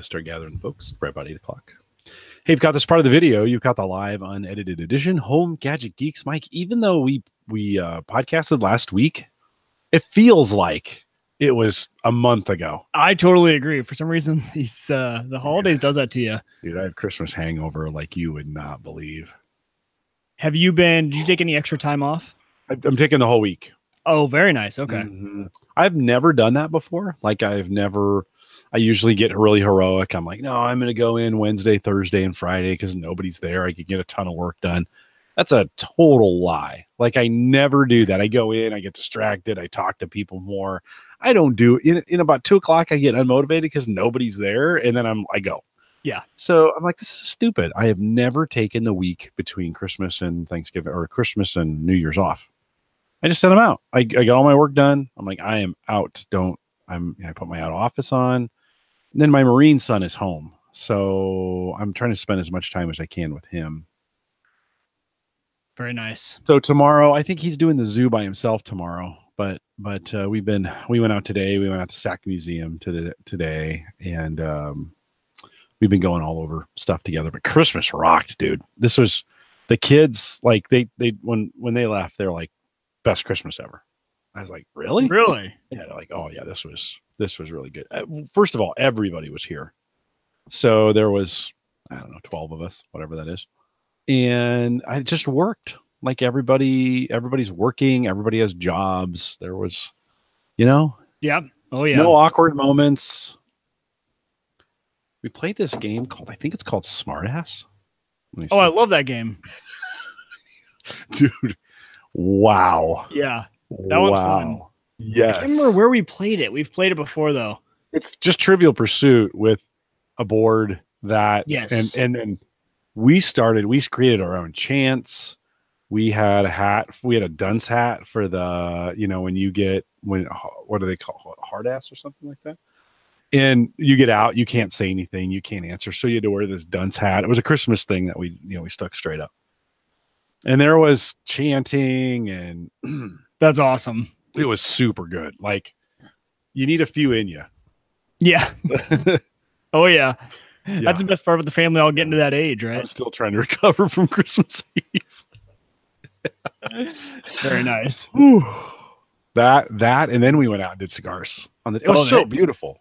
Start gathering folks right about 8 o'clock. Hey, you've got this part of the video. You've got the live unedited edition. Home Gadget Geeks. Mike, even though we podcasted last week, it feels like it was a month ago. I totally agree. For some reason, the holidays does that to you. Dude, I have Christmas hangover like you would not believe. Did you take any extra time off? I'm taking the whole week. Oh, very nice. Okay. Mm-hmm. I've never done that before. I usually get really heroic. I'm like, no, I'm going to go in Wednesday, Thursday, and Friday because nobody's there. I could get a ton of work done. That's a total lie. Like, I never do that. I go in, I get distracted. I talk to people more. I don't do it. In about 2 o'clock, I get unmotivated because nobody's there. And then I go. Yeah. So I'm like, this is stupid. I have never taken the week between Christmas and Thanksgiving or Christmas and New Year's off. I just sent them out. I got all my work done. I'm like, I am out. I put my out of office on. And then my Marine son is home. So I'm trying to spend as much time as I can with him. Very nice. So tomorrow, I think he's doing the zoo by himself tomorrow. But we went out today. We went out to Sac Museum today, and we've been going all over stuff together. But Christmas rocked, dude. This was the kids, like they when they left, they're like, best Christmas ever. I was like, really? Really? Yeah. They're like, oh yeah, this was really good. First of all, everybody was here. So there was, I don't know, 12 of us, whatever that is. And I just worked like everybody's working. Everybody has jobs. There was, yeah. Oh yeah. No awkward moments. We played this game I think it's called Smartass. Oh, I love that game. Dude. Wow. Yeah. That one's fun. Yes. I can't remember where we played it. We've played it before though. It's just Trivial Pursuit with a board that, yes. And then we created our own chants. We had a hat. We had a dunce hat for the, what do they call it? Hard ass or something like that. And you get out, you can't say anything. You can't answer. So you had to wear this dunce hat. It was a Christmas thing that we stuck straight up. And there was chanting and that's awesome. It was super good. Like, you need a few in you. Yeah. Oh yeah. That's the best part of the family all getting to that age, right? I'm still trying to recover from Christmas Eve. Very nice. That, and then we went out and did cigars. It was so beautiful.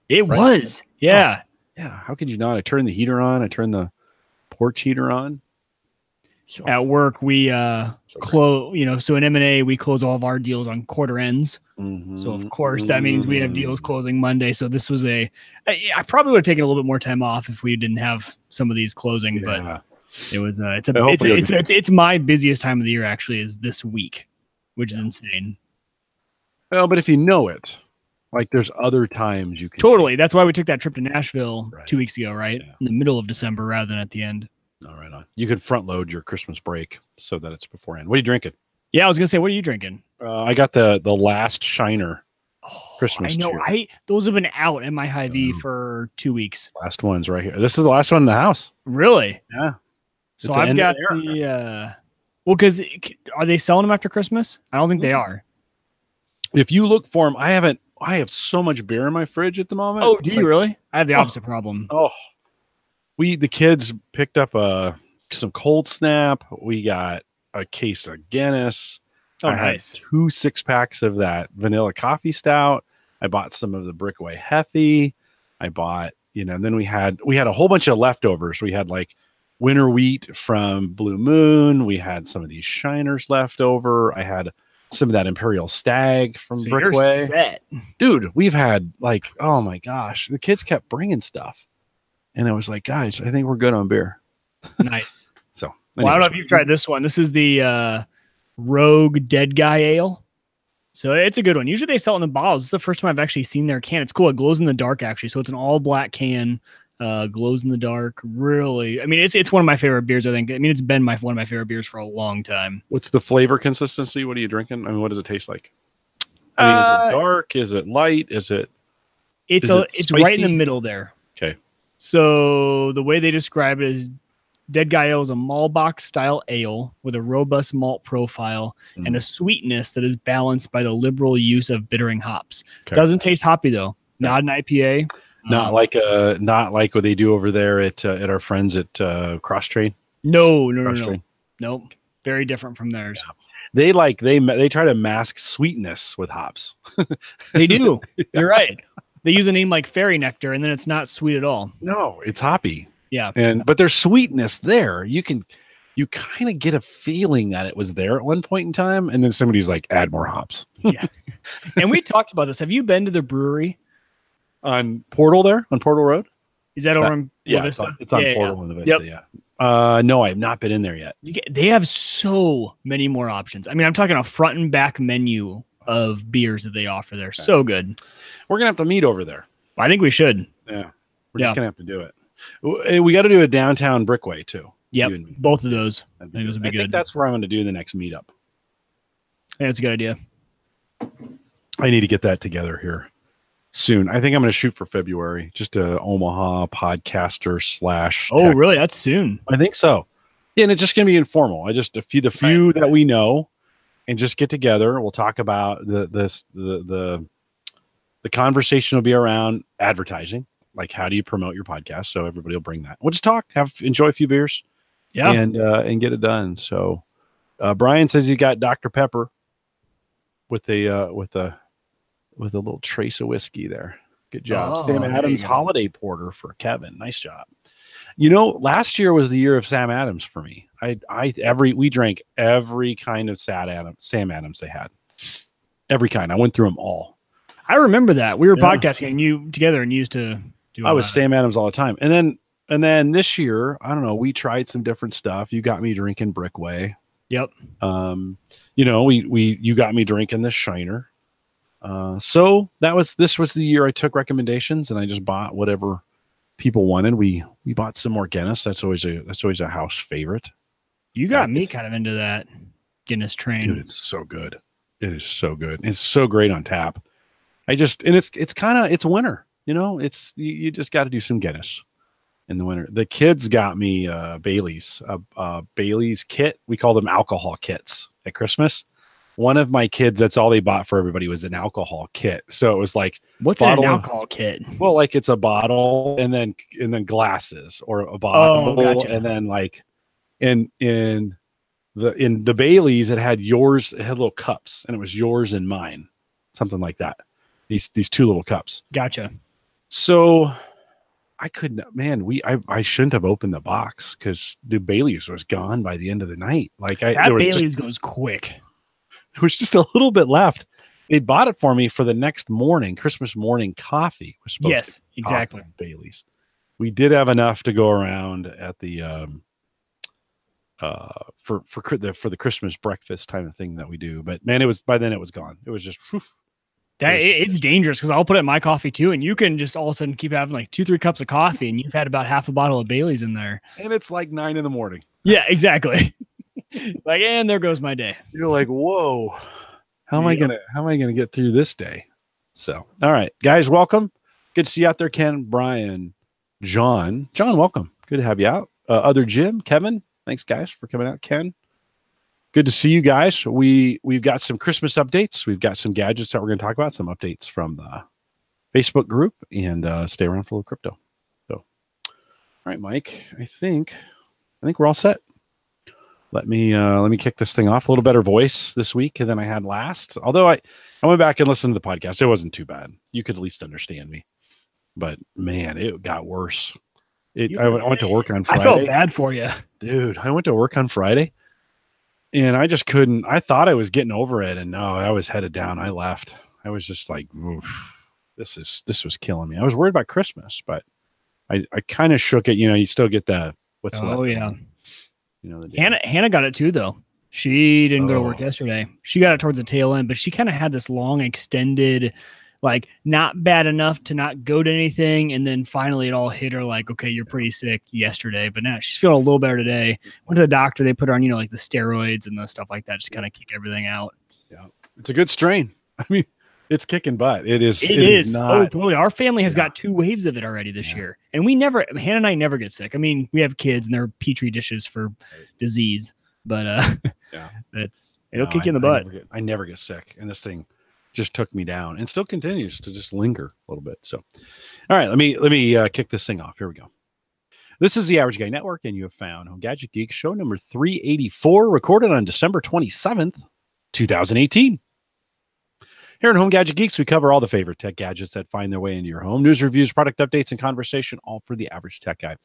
It was. Yeah. Oh, yeah. How could you not? I turned the heater on. I turned the porch heater on. At work, we close, so in M&A, we close all of our deals on quarter ends. Mm-hmm. So of course that means we have deals closing Monday. So this was I probably would have taken a little bit more time off if we didn't have some of these closing, but it was, it's my busiest time of the year actually is this week, which is insane. Well, but if you know it, like there's other times you can. Totally. That's why we took that trip to Nashville 2 weeks ago, right? Yeah. In the middle of December rather than at the end. All right on. You could front load your Christmas break so that it's beforehand. What are you drinking? Yeah, I was gonna say, what are you drinking? I got the last Shiner Christmas. I know. Cheer. Those have been out in my Hy-Vee for 2 weeks. Last one's right here. This is the last one in the house. Really? Yeah. So I've got because are they selling them after Christmas? I don't think they are. If you look for them, I have so much beer in my fridge at the moment. Oh, do you really? I have the opposite problem. Oh. The kids picked up some Cold Snap. We got a case of Guinness. Oh, nice. 2 6-packs of that vanilla coffee stout. I bought some of the Brickway Heffy. I bought, and then we had a whole bunch of leftovers. We had like winter wheat from Blue Moon. We had some of these Shiners left over. I had some of that Imperial Stag from Brickway. You're set. Dude, we've had like, oh my gosh, the kids kept bringing stuff. And I was like, guys, I think we're good on beer. Nice. So, well, I don't know if you've tried this one. This is the Rogue Dead Guy Ale. So it's a good one. Usually they sell it in the bottles. This is the first time I've actually seen their can. It's cool. It glows in the dark, actually. So it's an all black can, glows in the dark. Really, I mean, it's one of my favorite beers, I think. I mean, it's been one of my favorite beers for a long time. What's the flavor consistency? What are you drinking? I mean, what does it taste like? I mean, is it dark? Is it light? Is it? It's right in the middle there. Okay. So the way they describe it is Dead Guy Ale is a Malbec style ale with a robust malt profile and a sweetness that is balanced by the liberal use of bittering hops. Okay. Doesn't taste hoppy though. Not an IPA. Not like what they do over there at our friends at Cross Train. No. Nope. Very different from theirs. Yeah. They try to mask sweetness with hops. They do. You're right. They use a name like Fairy Nectar, and then it's not sweet at all. No, it's hoppy. Yeah. But there's sweetness there. You kind of get a feeling that it was there at one point in time, and then somebody's like, add more hops. Yeah. And we talked about this. Have you been to the brewery on Portal Road? Is that over in La Vista? It's on Portal in the Vista. Yep. Yeah. No, I have not been in there yet. They have so many more options. I mean, I'm talking a front and back menu of beers that they offer there. Okay. So good. We're gonna have to meet over there. I think we should. Yeah. We're just gonna have to do it. We got to do a downtown Brickway too. Yep. Both of those. I think those would be good. I think that's where I'm going to do the next meetup. Yeah, that's a good idea. I need to get that together here soon. I think I'm going to shoot for February, just a Omaha podcaster / Oh, really? That's soon. I think so. Yeah, and it's just going to be informal. The few that we know, and just get together. We'll talk about the conversation will be around advertising. Like, how do you promote your podcast? So everybody will bring that. We'll just talk, enjoy a few beers, and get it done. So Brian says he got Dr. Pepper with a little trace of whiskey there. Good job. Sam Adams Holiday Porter for Kevin. Nice job. Last year was the year of Sam Adams for me. We drank every kind of Sam Adams they had. Every kind. I went through them all. I remember that. We were podcasting and you together and used to do I was Sam Adams all the time. And then this year, I don't know, we tried some different stuff. You got me drinking Brickway. Yep. You got me drinking the Shiner. So this was the year I took recommendations and I just bought whatever people wanted. We bought some more Guinness. That's always a house favorite. You got me kind of into that Guinness train. Dude, it's so good. It is so good. It's so great on tap. It's winter, you just got to do some Guinness in the winter. The kids got me Bailey's kit. We call them alcohol kits at Christmas. One of my kids, that's all they bought for everybody was an alcohol kit. So it was like, what's an alcohol kit? Well, like it's a bottle and then glasses, or a bottle. Oh, gotcha. And then like in the Bailey's, it had little cups, and it was yours and mine, something like that. These two little cups. Gotcha. So I couldn't, I shouldn't have opened the box because the Bailey's was gone by the end of the night. Like Bailey's goes quick. There was just a little bit left. They bought it for me for the next morning, Christmas morning coffee. Was supposed to exactly. Bailey's. We did have enough to go around at the for the Christmas breakfast kind of thing that we do. But man, by then it was gone. It was just whew. It's dangerous because I'll put it in my coffee too, and you can just all of a sudden keep having like 2-3 cups of coffee, and you've had about half a bottle of Bailey's in there. And it's like 9 a.m. Yeah, exactly. Like, and there goes my day. You're like, whoa, how am I gonna get through this day? So, all right, guys, welcome. Good to see you out there, Ken, Brian, John, welcome. Good to have you out. Other Jim, Kevin, thanks guys for coming out. Ken, good to see you guys. We've got some Christmas updates. We've got some gadgets that we're going to talk about. Some updates from the Facebook group, and stay around for a little crypto. So, all right, Mike, I think we're all set. Let me kick this thing off. A little better voice this week than I had last. Although I went back and listened to the podcast. It wasn't too bad. You could at least understand me. But man, it got worse. I went to work on Friday. I felt bad for you. Dude, I went to work on Friday and I just couldn't. I thought I was getting over it, and no, I was headed down. I left. I was just like, oof, this was killing me. I was worried about Christmas, but I kind of shook it. You still get that what's left. Oh yeah. Hannah got it too, though. She didn't go to work yesterday. She got it towards the tail end, but she kind of had this long extended, like not bad enough to not go to anything. And then finally it all hit her like, okay, you're pretty sick yesterday, but now she's feeling a little better today. Went to the doctor. They put her on, like the steroids and the stuff like that, just kind of kick everything out. Yeah. It's a good strain. I mean, it's kicking butt. It is. It is. Oh, totally. Our family has got 2 waves of it already this year. And Hannah and I never get sick. I mean, we have kids and they're petri dishes for disease, but it'll kick you in the butt. I never get sick. And this thing, just took me down and still continues to just linger a little bit. So, all right, let me kick this thing off. Here we go. This is the Average Guy Network, and you have found Home Gadget Geeks show number 384, recorded on December 27th, 2018. Here at Home Gadget Geeks, we cover all the favorite tech gadgets that find their way into your home. News, reviews, product updates, and conversation, all for the average tech guy.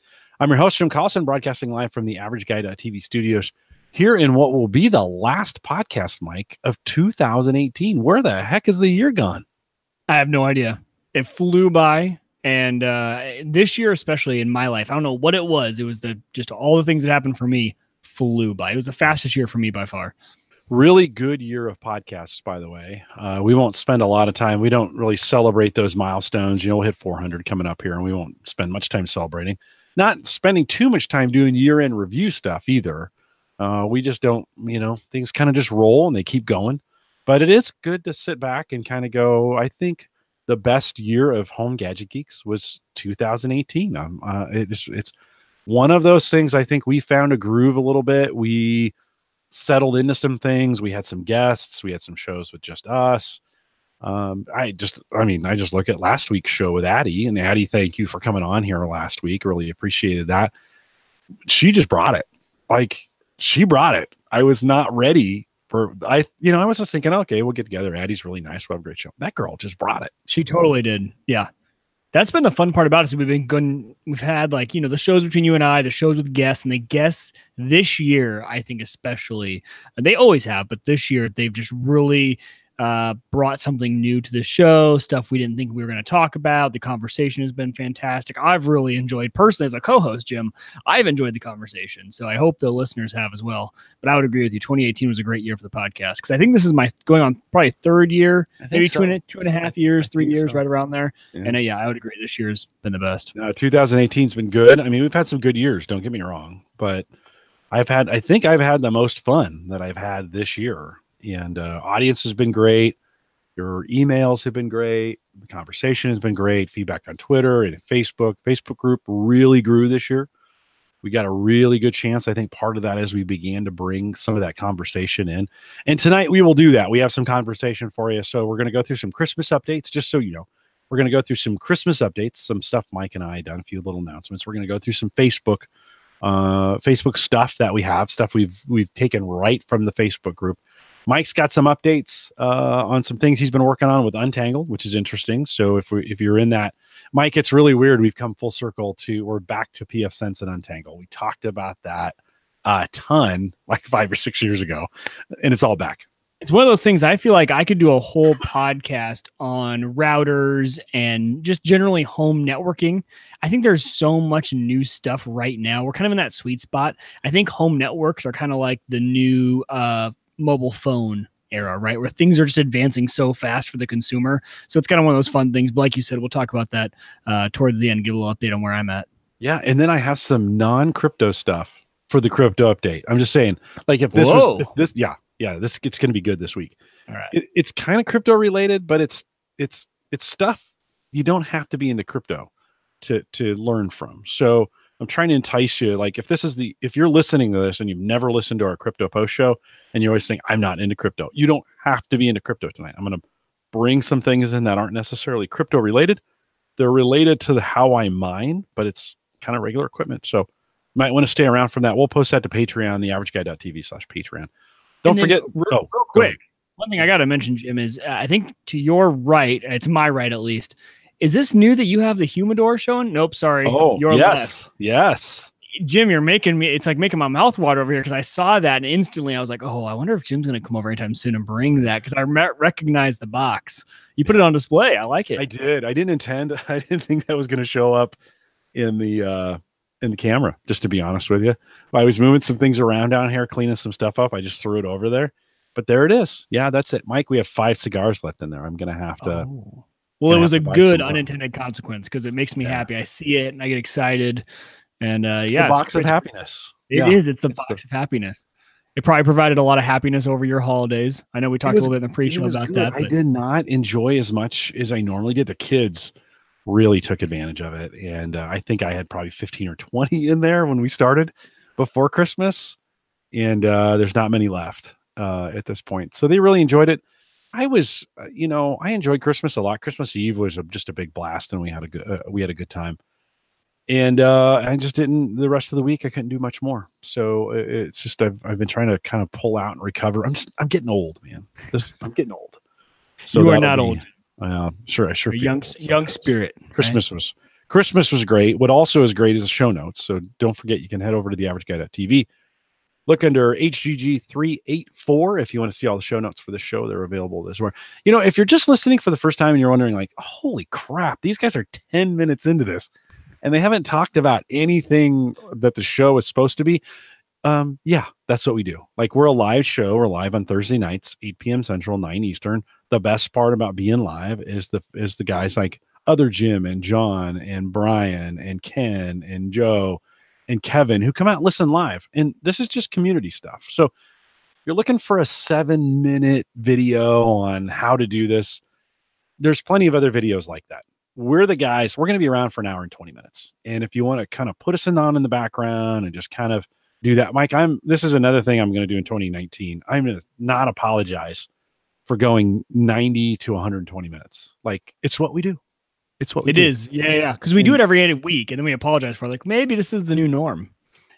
I'm your host, Jim Collison, broadcasting live from the AverageGuy.tv studios here in what will be the last podcast, Mike, of 2018. Where the heck is the year gone? I have no idea. It flew by. And this year, especially in my life, I don't know what it was. It was just all the things that happened for me flew by. It was the fastest year for me by far. Really good year of podcasts, by the way. We won't spend a lot of time. We don't really celebrate those milestones. We'll hit 400 coming up here, and we won't spend much time celebrating. Not spending too much time doing year-end review stuff either. We just don't, things kind of just roll and they keep going. But it is good to sit back and kind of go, I think the best year of Home Gadget Geeks was 2018. It's one of those things. I think we found a groove a little bit. We settled into some things. We had some guests. We had some shows with just us. I just look at last week's show with Addie, and Addie, thank you for coming on here last week. Really appreciated that. She just brought it. She brought it. I was not ready. I was just thinking, okay, we'll get together. Addie's really nice. We'll have a great show. That girl just brought it. She totally did. Yeah. That's been the fun part about it. We've been going, we've had the shows between you and I, the shows with guests, and the guests this year, I think especially, they always have, but this year they've just really brought something new to the show, stuff we didn't think we were going to talk about. The conversation has been fantastic. I've really enjoyed, personally as a co-host, Jim, I've enjoyed the conversation. So I hope the listeners have as well. But I would agree with you. 2018 was a great year for the podcast, because I think this is my going on probably third year, maybe so. two and a half years, 3 years, so. Right around there. Yeah. And I would agree. This year's been the best. 2018's been good. I mean, we've had some good years, don't get me wrong, but I think I've had the most fun that I've had this year. And audience has been great. Your emails have been great. The conversation has been great. Feedback on Twitter and Facebook group really grew this year. We got a really good chance. I think part of that is we began to bring some of that conversation in. And tonight we will do that. We have some conversation for you. So we're going to go through some Christmas updates, just so you know. We're going to go through some Christmas updates, some stuff Mike and I done, a few little announcements. We're going to go through some Facebook stuff that we have, stuff we've taken right from the Facebook group. Mike's got some updates on some things he's been working on with Untangled, which is interesting. So if you're in that, Mike, it's really weird. We've come full circle we're back to PF Sense and Untangled. We talked about that a ton like 5 or 6 years ago, and it's all back. It's one of those things I feel like I could do a whole podcast on routers and just generally home networking. I think there's so much new stuff right now. We're kind of in that sweet spot. I think home networks are kind of like the new mobile phone era, right? Where things are just advancing so fast for the consumer. So it's kind of one of those fun things. But like you said, we'll talk about that towards the end, give a little update on where I'm at. Yeah. And then I have some non-crypto stuff for the crypto update. I'm just saying, like it's going to be good this week. All right. It's kind of crypto related, but it's stuff you don't have to be into crypto to learn from. So I'm trying to entice you. Like if you're listening to this and you've never listened to our crypto post show and you always think I'm not into crypto, you don't have to be into crypto tonight. I'm going to bring some things in that aren't necessarily crypto related. They're related to how I mine, but it's kind of regular equipment. So you might want to stay around from that. We'll post that to Patreon, theaverageguy.tv/Patreon. Don't forget. Real quick. One thing I got to mention, Jim, is I think to your right, it's my right at least. Is this new that you have the humidor showing? Nope, sorry. Oh, yes. Yes. Jim, you're making me, it's like making my mouth water over here, because I saw that and instantly I was like, oh, I wonder if Jim's going to come over anytime soon and bring that, because I recognized the box. You put it on display. I like it. I did. I didn't think that was going to show up in the camera, just to be honest with you. I was moving some things around down here, cleaning some stuff up. I just threw it over there. But there it is. Yeah, that's it. Mike, we have 5 cigars left in there. I'm going to have to. Oh. Well, it was a good unintended consequence, because it makes me happy. I see it and I get excited. And it's the box of happiness. It is. It's the box of happiness. It probably provided a lot of happiness over your holidays. I know we talked a little bit in the pre-show about that. I did not enjoy as much as I normally did. The kids really took advantage of it. And I think I had probably 15 or 20 in there when we started before Christmas. And there's not many left at this point. So they really enjoyed it. I was, I enjoyed Christmas a lot. Christmas Eve was just a big blast, and we had a good time. And I just didn't. The rest of the week, I couldn't do much more. So it's just I've been trying to kind of pull out and recover. I'm getting old, man. I'm getting old. So you are that'll not be, old. sure, I sure You're feel young, old young sometimes. spirit. Christmas was great. What also is great is the show notes. So don't forget, you can head over to theaverageguy.tv. Look under HGG384 if you want to see all the show notes for the show. They're available this morning. If you're just listening for the first time and you're wondering, like, holy crap, these guys are 10 minutes into this and they haven't talked about anything that the show is supposed to be. Yeah, that's what we do. Like, we're a live show. We're live on Thursday nights, 8 p.m. Central, 9 Eastern. The best part about being live is the guys like other Jim and John and Brian and Ken and Joe and Kevin who come out and listen live. And this is just community stuff. So you're looking for a 7-minute video on how to do this. There's plenty of other videos like that. We're the guys, we're going to be around for an hour and 20 minutes. And if you want to kind of put us in the background and just kind of do that, Mike, this is another thing I'm going to do in 2019. I'm going to not apologize for going 90 to 120 minutes. Like, it's what we do. It's what we do. It is. Yeah. Because we do it every week and then we apologize for it. Like, maybe this is the new norm.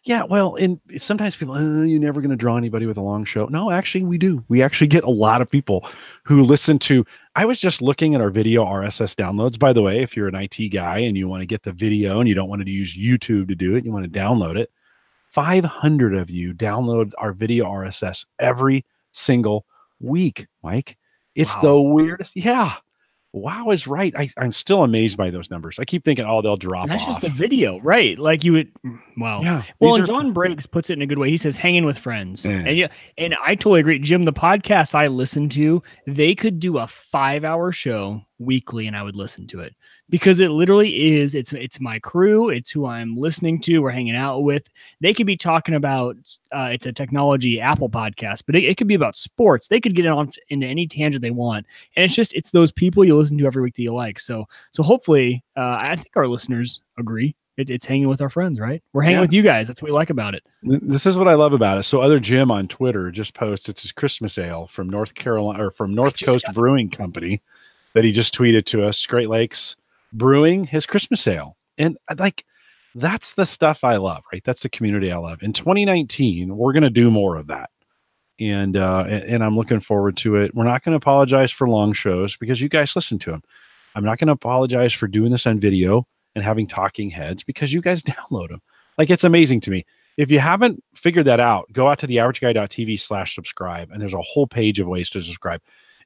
Yeah, well, and sometimes people, you're never going to draw anybody with a long show. No, actually, we do. We actually get a lot of people who listen to. I was just looking at our video RSS downloads. By the way, if you're an IT guy and you want to get the video and you don't want to use YouTube to do it, you want to download it. 500 of you download our video RSS every single week, Mike. It's the weirdest. Yeah. Wow is right. I'm still amazed by those numbers. I keep thinking, they'll drop off. That's just the video, right? Like you would, wow. Yeah. Well, and John Briggs puts it in a good way. He says, hanging with friends. And I totally agree. Jim, the podcasts I listen to, they could do a 5-hour show weekly and I would listen to it because it literally is, it's my crew. It's who I'm listening to. We're hanging out with. They could be talking about, it's a technology Apple podcast, but it could be about sports. They could get into any tangent they want. And it's those people you listen to every week that you like. So hopefully, I think our listeners agree. It's hanging with our friends, right? We're hanging with you guys. That's what we like about it. This is what I love about it. So other Jim on Twitter just posted his Christmas ale from North Carolina or from North Coast Brewing Company that he just tweeted to us. Great Lakes Brewing his Christmas ale. And that's the stuff I love, right? That's the community I love. In 2019, we're going to do more of that. And I'm looking forward to it. We're not going to apologize for long shows because you guys listen to them. I'm not going to apologize for doing this on video and having talking heads because you guys download them. Like, it's amazing to me. If you haven't figured that out, go out to theaverageguy.tv/subscribe, and there's a whole page of ways to subscribe.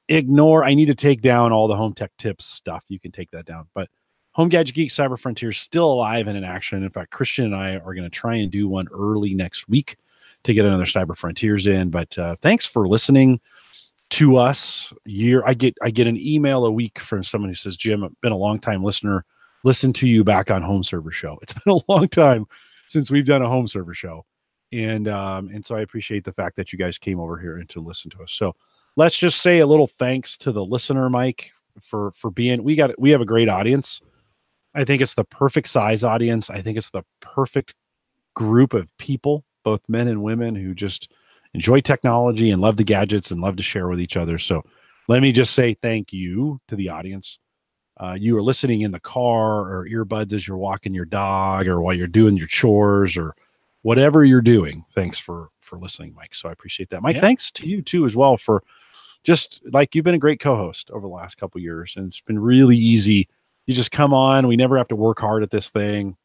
I need to take down all the home tech tips stuff. You can take that down. But Home Gadget Geeks Cyber Frontier is still alive and in action. In fact, Christian and I are going to try and do one early next week to get another Cyber Frontiers in. But thanks for listening to us. I get an email a week from someone who says, Jim, I've been a long time listener. Listen to you back on Home Server Show. It's been a long time since we've done a Home Server Show. And so I appreciate the fact that you guys came over here and to listen to us. So let's just say a little thanks to the listener, Mike, for being, we have a great audience. I think it's the perfect size audience. I think it's the perfect group of people, both men and women, who just enjoy technology and love the gadgets and love to share with each other. So let me just say thank you to the audience. You are listening in the car or earbuds as you're walking your dog or while you're doing your chores or whatever you're doing. Thanks for listening, Mike. So I appreciate that. Mike, thanks to you too as well for just like, you've been a great co-host over the last couple of years, and it's been really easy. You just come on. We never have to work hard at this thing.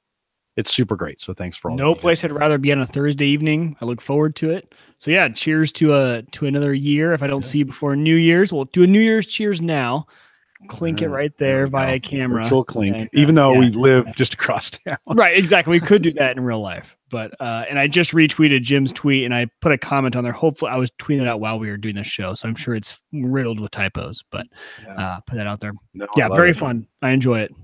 It's super great. So thanks for all. No place I'd rather be on a Thursday evening. I look forward to it. So yeah, cheers to another year. If I don't see you before New Year's, we'll do a New Year's cheers now. Clink it right there via camera. Virtual clink, and, even though we live just across town. Right, exactly. We could do that in real life. But and I just retweeted Jim's tweet and I put a comment on there. Hopefully I was tweeting it out while we were doing this show. So I'm sure it's riddled with typos, but put that out there. No, very fun. I enjoy it.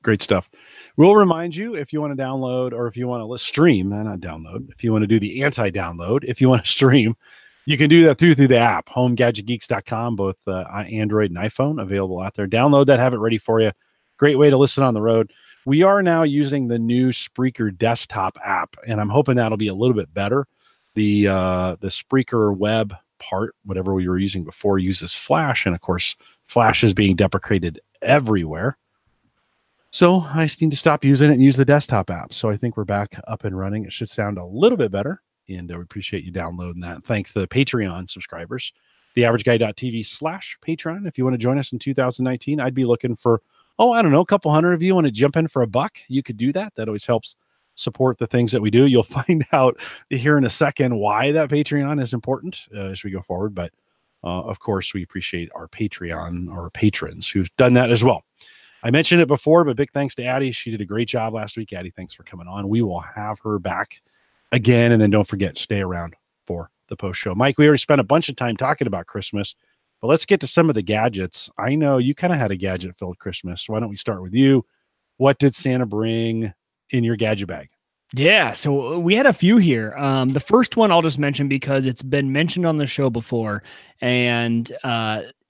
Great stuff. We'll remind you, if you want to download or if you want to stream, not download, if you want to do the anti-download, if you want to stream, you can do that through the app, homegadgetgeeks.com, both Android and iPhone, available out there. Download that, have it ready for you. Great way to listen on the road. We are now using the new Spreaker desktop app, and I'm hoping that'll be a little bit better. The Spreaker web part, whatever we were using before, uses flash. And of course, flash is being deprecated everywhere. So I just need to stop using it and use the desktop app. So I think we're back up and running. It should sound a little bit better. And we appreciate you downloading that. Thanks to the Patreon subscribers, theaverageguy.tv/Patreon. If you want to join us in 2019, I'd be looking for, I don't know, a couple hundred of you want to jump in for $1. You could do that. That always helps support the things that we do. You'll find out here in a second why that Patreon is important as we go forward. But of course, we appreciate our Patreon or patrons who've done that as well. I mentioned it before, but big thanks to Addie. She did a great job last week. Addie, thanks for coming on. We will have her back again. And then don't forget, stay around for the post show. Mike, we already spent a bunch of time talking about Christmas, but let's get to some of the gadgets. I know you kind of had a gadget filled Christmas. So why don't we start with you? What did Santa bring in your gadget bag? Yeah, so we had a few here. The first one I'll just mention because it's been mentioned on the show before, and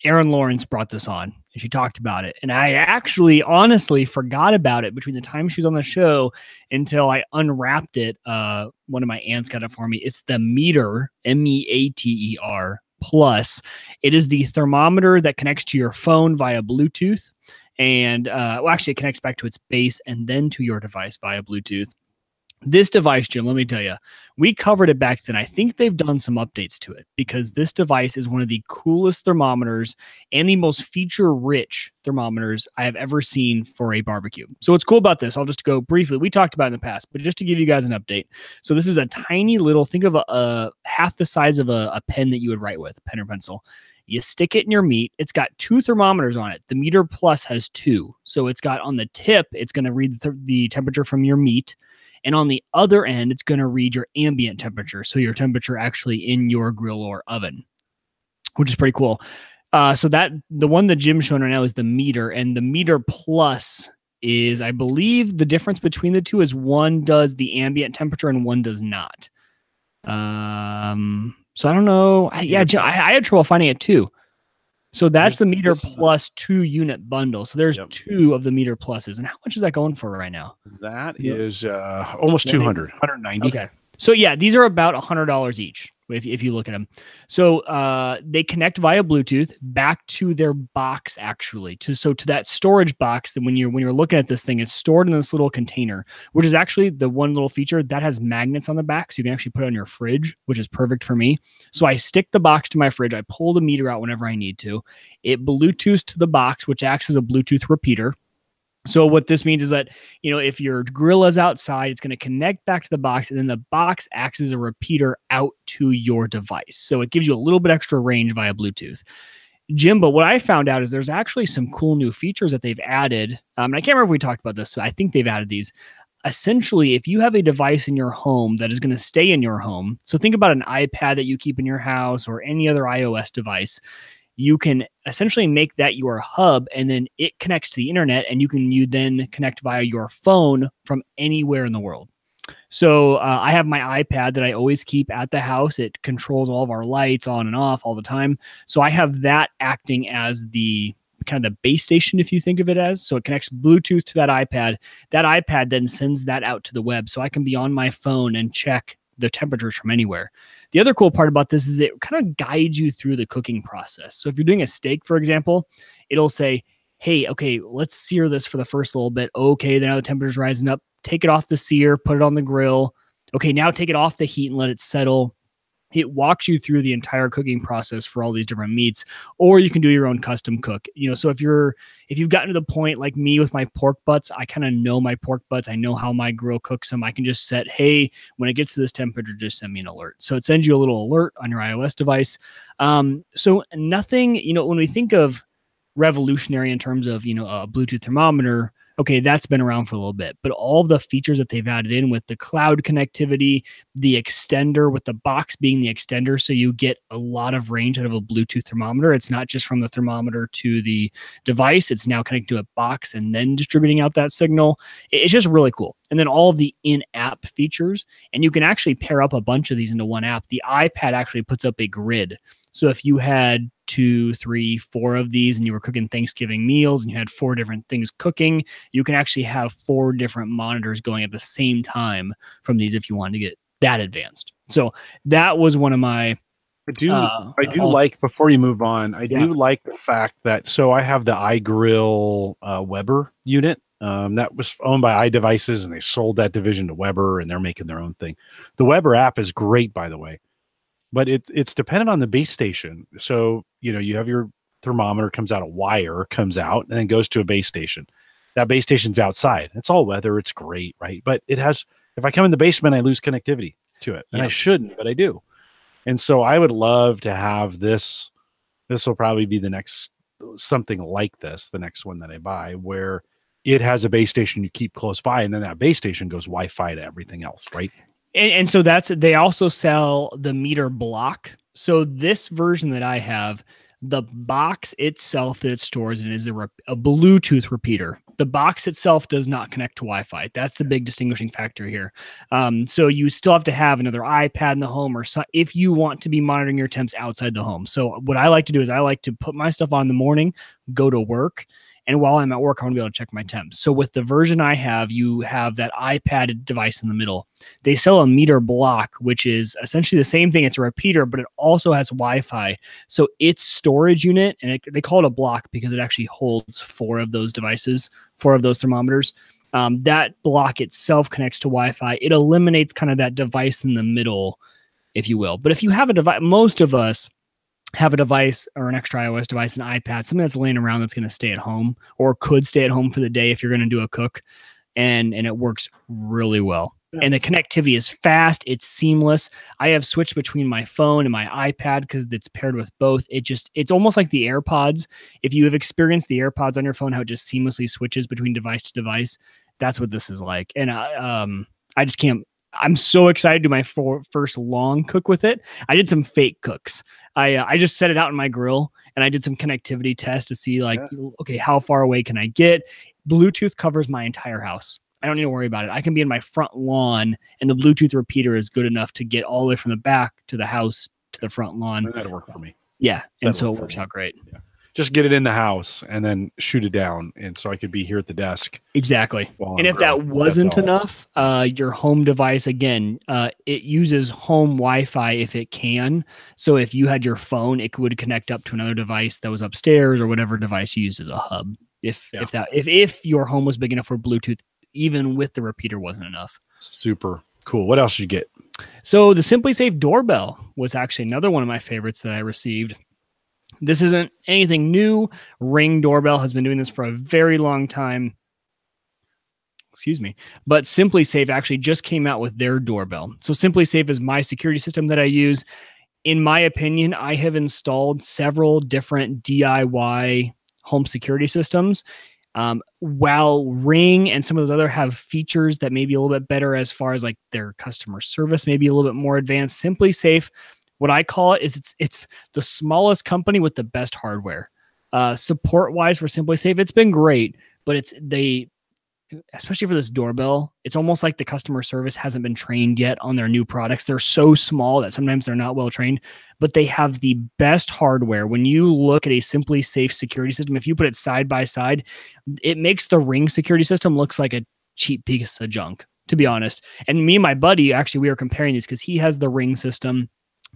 Erin Lawrence brought this on, and she talked about it. And I actually honestly forgot about it between the time she was on the show until I unwrapped it. One of my aunts got it for me. It's the Meter, MEATER Plus. It is the thermometer that connects to your phone via Bluetooth. And actually, it connects back to its base and then to your device via Bluetooth. This device, Jim, let me tell you, we covered it back then. I think they've done some updates to it because this device is one of the coolest thermometers and the most feature-rich thermometers I have ever seen for a barbecue. So what's cool about this, I'll just go briefly. We talked about it in the past, but just to give you guys an update. So this is a tiny little, think of a half the size of a pen that you would write with, pen or pencil. You stick it in your meat. It's got 2 thermometers on it. The Meter Plus has 2. So it's got on the tip, it's going to read the temperature from your meat. And on the other end, it's going to read your ambient temperature. So your temperature actually in your grill or oven, which is pretty cool. So that the one that Jim's showing right now is the Meter, and the Meter Plus is, I believe the difference between the two is one does the ambient temperature and one does not. So I don't know. I had trouble finding it too. So that's the Meter Plus 2-unit bundle. So there's 2 of the Meter Pluses. And how much is that going for right now? That is almost 200, 190. Okay. So yeah, these are about $100 each if you look at them. So they connect via Bluetooth back to their box actually. To that storage box that when you're looking at this thing, it's stored in this little container, which is actually the one little feature that has magnets on the back. So you can actually put it on your fridge, which is perfect for me. So I stick the box to my fridge. I pull the meter out whenever I need to. It Bluetooths to the box, which acts as a Bluetooth repeater. So what this means is that, if your grill is outside, it's going to connect back to the box, and then the box acts as a repeater out to your device. So it gives you a little bit extra range via Bluetooth. Jim, but what I found out is there's actually some cool new features that they've added. And I can't remember if we talked about this, but I think they've added these. Essentially, if you have a device in your home that is going to stay in your home, so think about an iPad that you keep in your house or any other iOS device, you can essentially make that your hub, and then it connects to the internet, and you then connect via your phone from anywhere in the world. So I have my iPad that I always keep at the house. It controls all of our lights on and off all the time. So I have that acting as the kind of the base station, if you think of it as. So it connects Bluetooth to that iPad. That iPad then sends that out to the web. So I can be on my phone and check the temperatures from anywhere. The other cool part about this is it kind of guides you through the cooking process. So if you're doing a steak, for example, it'll say, hey, okay, let's sear this for the first little bit. Okay, now the temperature's rising up. Take it off the sear, put it on the grill. Okay, now take it off the heat and let it settle. It walks you through the entire cooking process for all these different meats, or you can do your own custom cook. So if you've gotten to the point like me with my pork butts, I kind of know my pork butts. I know how my grill cooks them. I can just set, hey, when it gets to this temperature, just send me an alert. So it sends you a little alert on your iOS device. So nothing, when we think of revolutionary in terms of, a Bluetooth thermometer, okay, that's been around for a little bit, but all of the features that they've added in with the cloud connectivity, the extender with the box being the extender, so you get a lot of range out of a Bluetooth thermometer. It's not just from the thermometer to the device. It's now connected to a box and then distributing out that signal. It's just really cool. And then all of the in-app features, and you can actually pair up a bunch of these into one app. The iPad actually puts up a grid. So if you had 2, 3, 4 of these and you were cooking Thanksgiving meals and you had 4 different things cooking, you can actually have 4 different monitors going at the same time from these if you wanted to get that advanced. So that was one of my I do like, before you move on, I do like the fact that, so I have the iGrill Weber unit. That was owned by iDevices, and they sold that division to Weber, and they're making their own thing. The Weber app is great, by the way, but it's dependent on the base station. So, you have your thermometer, comes out, a wire comes out and then goes to a base station. That base station's outside. It's all weather. It's great, right? But if I come in the basement, I lose connectivity to it, and I shouldn't, but I do. And so I would love to have this. This will probably be the next, something like this, the next one that I buy, where it has a base station you keep close by, and then that base station goes Wi-Fi to everything else, right? And so they also sell the meter block. So this version that I have, the box itself that it stores in is a Bluetooth repeater. The box itself does not connect to Wi-Fi. That's the big distinguishing factor here. So you still have to have another iPad in the home, or if you want to be monitoring your temps outside the home. So what I like to do is I like to put my stuff on in the morning, go to work, and while I'm at work, I want to be able to check my temps. So with the version I have, you have that iPad device in the middle. They sell a meter block, which is essentially the same thing. It's a repeater, but it also has Wi-Fi. So its storage unit, and they call it a block because it actually holds 4 of those devices, 4 of those thermometers. That block itself connects to Wi-Fi. It eliminates kind of that device in the middle, if you will. But if you have a device, most of us have a device or an extra iOS device, an iPad, something that's laying around that's going to stay at home or could stay at home for the day if you're going to do a cook, and it works really well. And the connectivity is fast. It's seamless. I have switched between my phone and my iPad because it's paired with both. It's almost like the AirPods. If you have experienced the AirPods on your phone, how it just seamlessly switches between device to device, that's what this is like. And I just can't. I'm so excited to do my first long cook with it. I did some fake cooks. I just set it out in my grill and I did some connectivity tests to see okay, how far away can I get? Bluetooth covers my entire house. I don't need to worry about it. I can be in my front lawn and the Bluetooth repeater is good enough to get all the way from the back to the house to the front lawn. That'll work for me. Yeah. And so it works out great. Yeah. Just get it in the house and then shoot it down. And so I could be here at the desk. Exactly. And if that wasn't enough, your home device, again, it uses home Wi-Fi if it can. So if you had your phone, it would connect up to another device that was upstairs or whatever device you used as a hub. If your home was big enough for Bluetooth, even with the repeater wasn't enough. Super cool. What else did you get? So the SimpliSafe doorbell was actually another one of my favorites that I received. This isn't anything new. Ring doorbell has been doing this for a very long time. Excuse me. But SimpliSafe actually just came out with their doorbell. So SimpliSafe is my security system that I use. In my opinion, I have installed several different DIY home security systems. While Ring and some of those other have features that may be a little bit better as far as like their customer service, maybe a little bit more advanced, SimpliSafe, what I call it is it's the smallest company with the best hardware. Support wise for SimpliSafe, it's been great, but especially for this doorbell, it's almost like the customer service hasn't been trained yet on their new products. They're so small that sometimes they're not well trained, but they have the best hardware. When you look at a SimpliSafe security system, if you put it side by side, it makes the Ring security system looks like a cheap piece of junk, to be honest. And me and my buddy, actually, we were comparing these because he has the Ring system.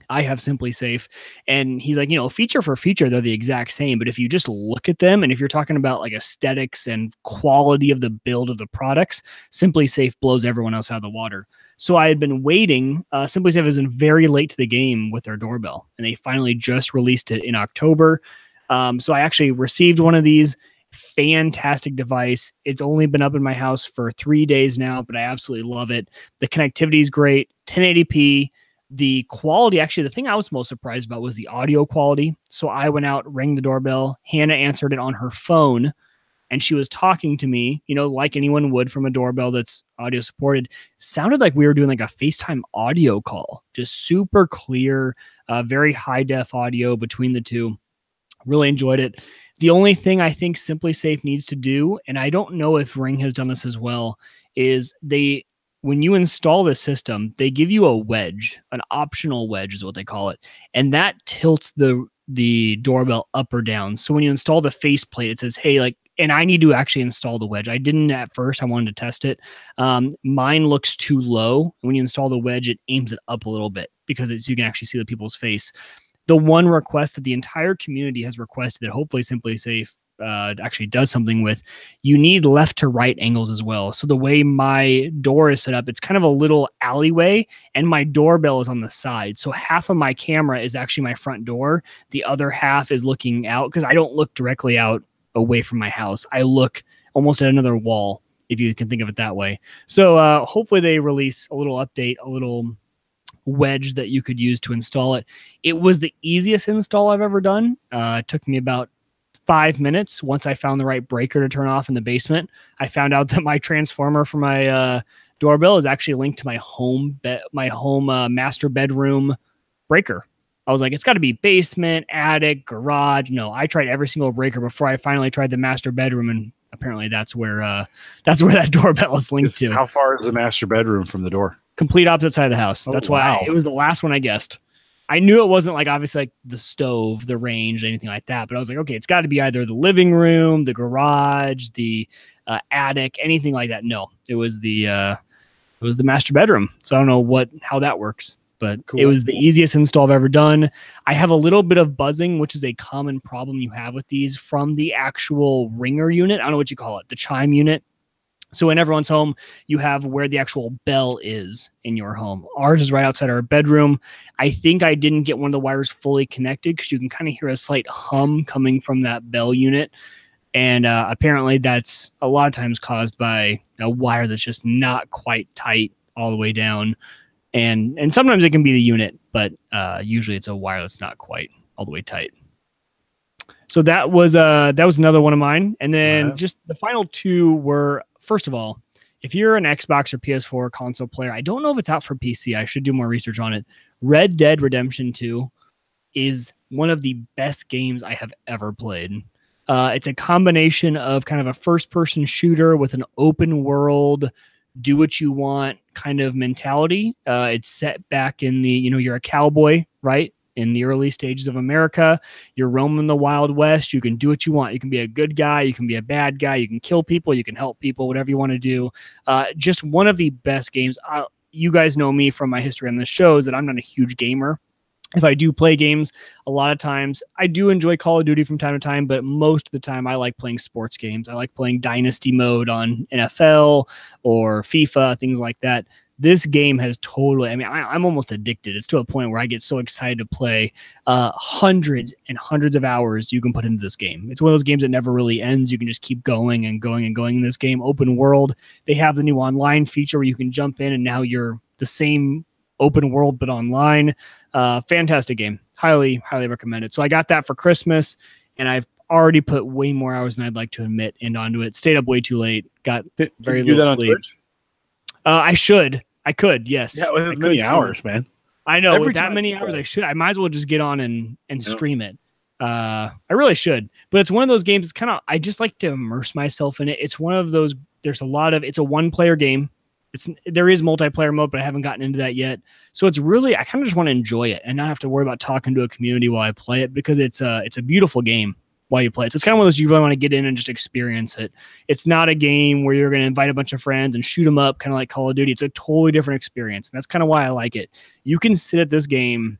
I have SimpliSafe, and he's like, feature for feature, they're the exact same. But if you just look at them, and if you're talking about like aesthetics and quality of the build of the products, SimpliSafe blows everyone else out of the water. So I had been waiting. SimpliSafe has been very late to the game with their doorbell, and they finally just released it in October. So I actually received one of these. Fantastic device. It's only been up in my house for 3 days now, but I absolutely love it. The connectivity is great. 1080p. The quality, actually, the thing I was most surprised about was the audio quality. So I went out, rang the doorbell. Hannah answered it on her phone, and she was talking to me, like anyone would from a doorbell that's audio supported. Sounded like we were doing like a FaceTime audio call, just super clear, very high def audio between the two. Really enjoyed it. The only thing I think SimpliSafe needs to do, and I don't know if Ring has done this as well, is when you install the system, they give you a wedge, an optional wedge is what they call it. And that tilts the doorbell up or down. So when you install the faceplate, it says, hey, like and I need to actually install the wedge. I didn't at first. I wanted to test it. Mine looks too low. When you install the wedge, it aims it up a little bit because you can actually see the people's face. The one request that the entire community has requested that hopefully Simply Safe actually does something with, you need left to right angles as well. So the way my door is set up, it's kind of a little alleyway and my doorbell is on the side. So half of my camera is actually my front door. The other half is looking out because I don't look directly out away from my house. I look almost at another wall, if you can think of it that way. So hopefully they release a little update, a little wedge that you could use to install it. It was the easiest install I've ever done. It took me about 5 minutes. Once I found the right breaker to turn off in the basement, I found out that my transformer for my doorbell is actually linked to my home master bedroom breaker. I was like, it's got to be basement, attic, garage. No, I tried every single breaker before I finally tried the master bedroom, and apparently that's where that doorbell is linked to. How far is the master bedroom from the door? Complete opposite side of the house. That's why it was the last one I guessed. I knew it wasn't like obviously like the stove, the range, anything like that. But I was like, okay, it's got to be either the living room, the garage, the attic, anything like that. No, it was the master bedroom. So I don't know how that works, but cool. It was the easiest install I've ever done. I have a little bit of buzzing, which is a common problem you have with these from the actual ringer unit. I don't know what you call it, the chime unit. So in everyone's home, you have where the actual bell is in your home. Ours is right outside our bedroom. I think I didn't get one of the wires fully connected because you can kind of hear a slight hum coming from that bell unit. And apparently that's a lot of times caused by a wire that's just not quite tight all the way down. And sometimes it can be the unit, but usually it's a wire that's not quite all the way tight. So that was another one of mine. And then just the final two were, first of all, if you're an Xbox or PS4 console player, I don't know if it's out for PC. I should do more research on it. Red Dead Redemption 2 is one of the best games I have ever played. It's a combination of kind of a first-person shooter with an open world, do what you want kind of mentality. It's set back in the, you're a cowboy, right? In the early stages of America, you're roaming the Wild West. You can do what you want. You can be a good guy. You can be a bad guy. You can kill people. You can help people, whatever you want to do. Just one of the best games. You guys know me from my history on the shows that I'm not a huge gamer. If I do play games, a lot of times I do enjoy Call of Duty from time to time, but most of the time I like playing sports games. I like playing Dynasty mode on NFL or FIFA, things like that. This game has totally, I'm almost addicted. It's to a point where I get so excited to play. Hundreds and hundreds of hours you can put into this game. It's one of those games that never really ends. You can just keep going and going and going in this game. Open world. They have the new online feature where you can jump in and now you're the same open world but online. Fantastic game. Highly, highly recommend it. So I got that for Christmas, and I've already put way more hours than I'd like to admit onto it. Stayed up way too late. Got very little sleep. I could, yes. Yeah, with many hours, man. I know. With that many hours, I might as well just get on and stream it. I really should. But it's one of those games, I just like to immerse myself in it. It's one of those, it's a one-player game. There is multiplayer mode, but I haven't gotten into that yet. So it's really, I kind of just want to enjoy it and not have to worry about talking to a community while I play it, because it's a beautiful game while you play it. So it's kind of one of those you really want to get in and just experience it. It's not a game where you're going to invite a bunch of friends and shoot them up, kind of like Call of Duty. It's a totally different experience. And that's kind of why I like it. You can sit at this game.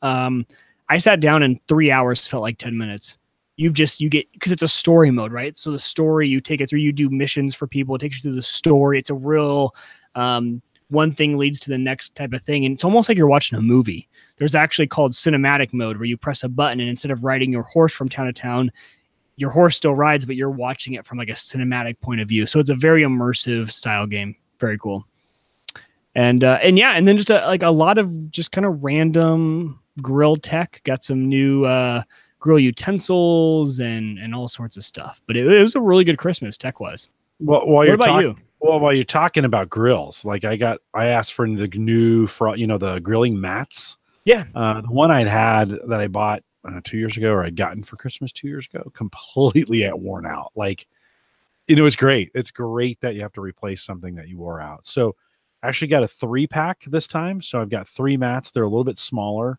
I sat down and 3 hours felt like 10 minutes. You get, because it's a story mode, right? So the story, you take it through, you do missions for people. It takes you through the story. It's a real, one thing leads to the next type of thing. And it's almost like you're watching a movie. There's actually called cinematic mode, where you press a button and instead of riding your horse from town to town, your horse still rides, but you're watching it from like a cinematic point of view. So it's a very immersive style game. Very cool. And then just a lot of just kind of random grill tech. Got some new grill utensils and all sorts of stuff. But it was a really good Christmas tech wise. Well, while you're talking about grills, like I asked for the new, the grilling mats. Yeah. The one I'd had that I bought 2 years ago, or I'd gotten for Christmas 2 years ago, completely worn out. Like, it was great. It's great that you have to replace something that you wore out. So I actually got a 3-pack this time. So I've got 3 mats. They're a little bit smaller,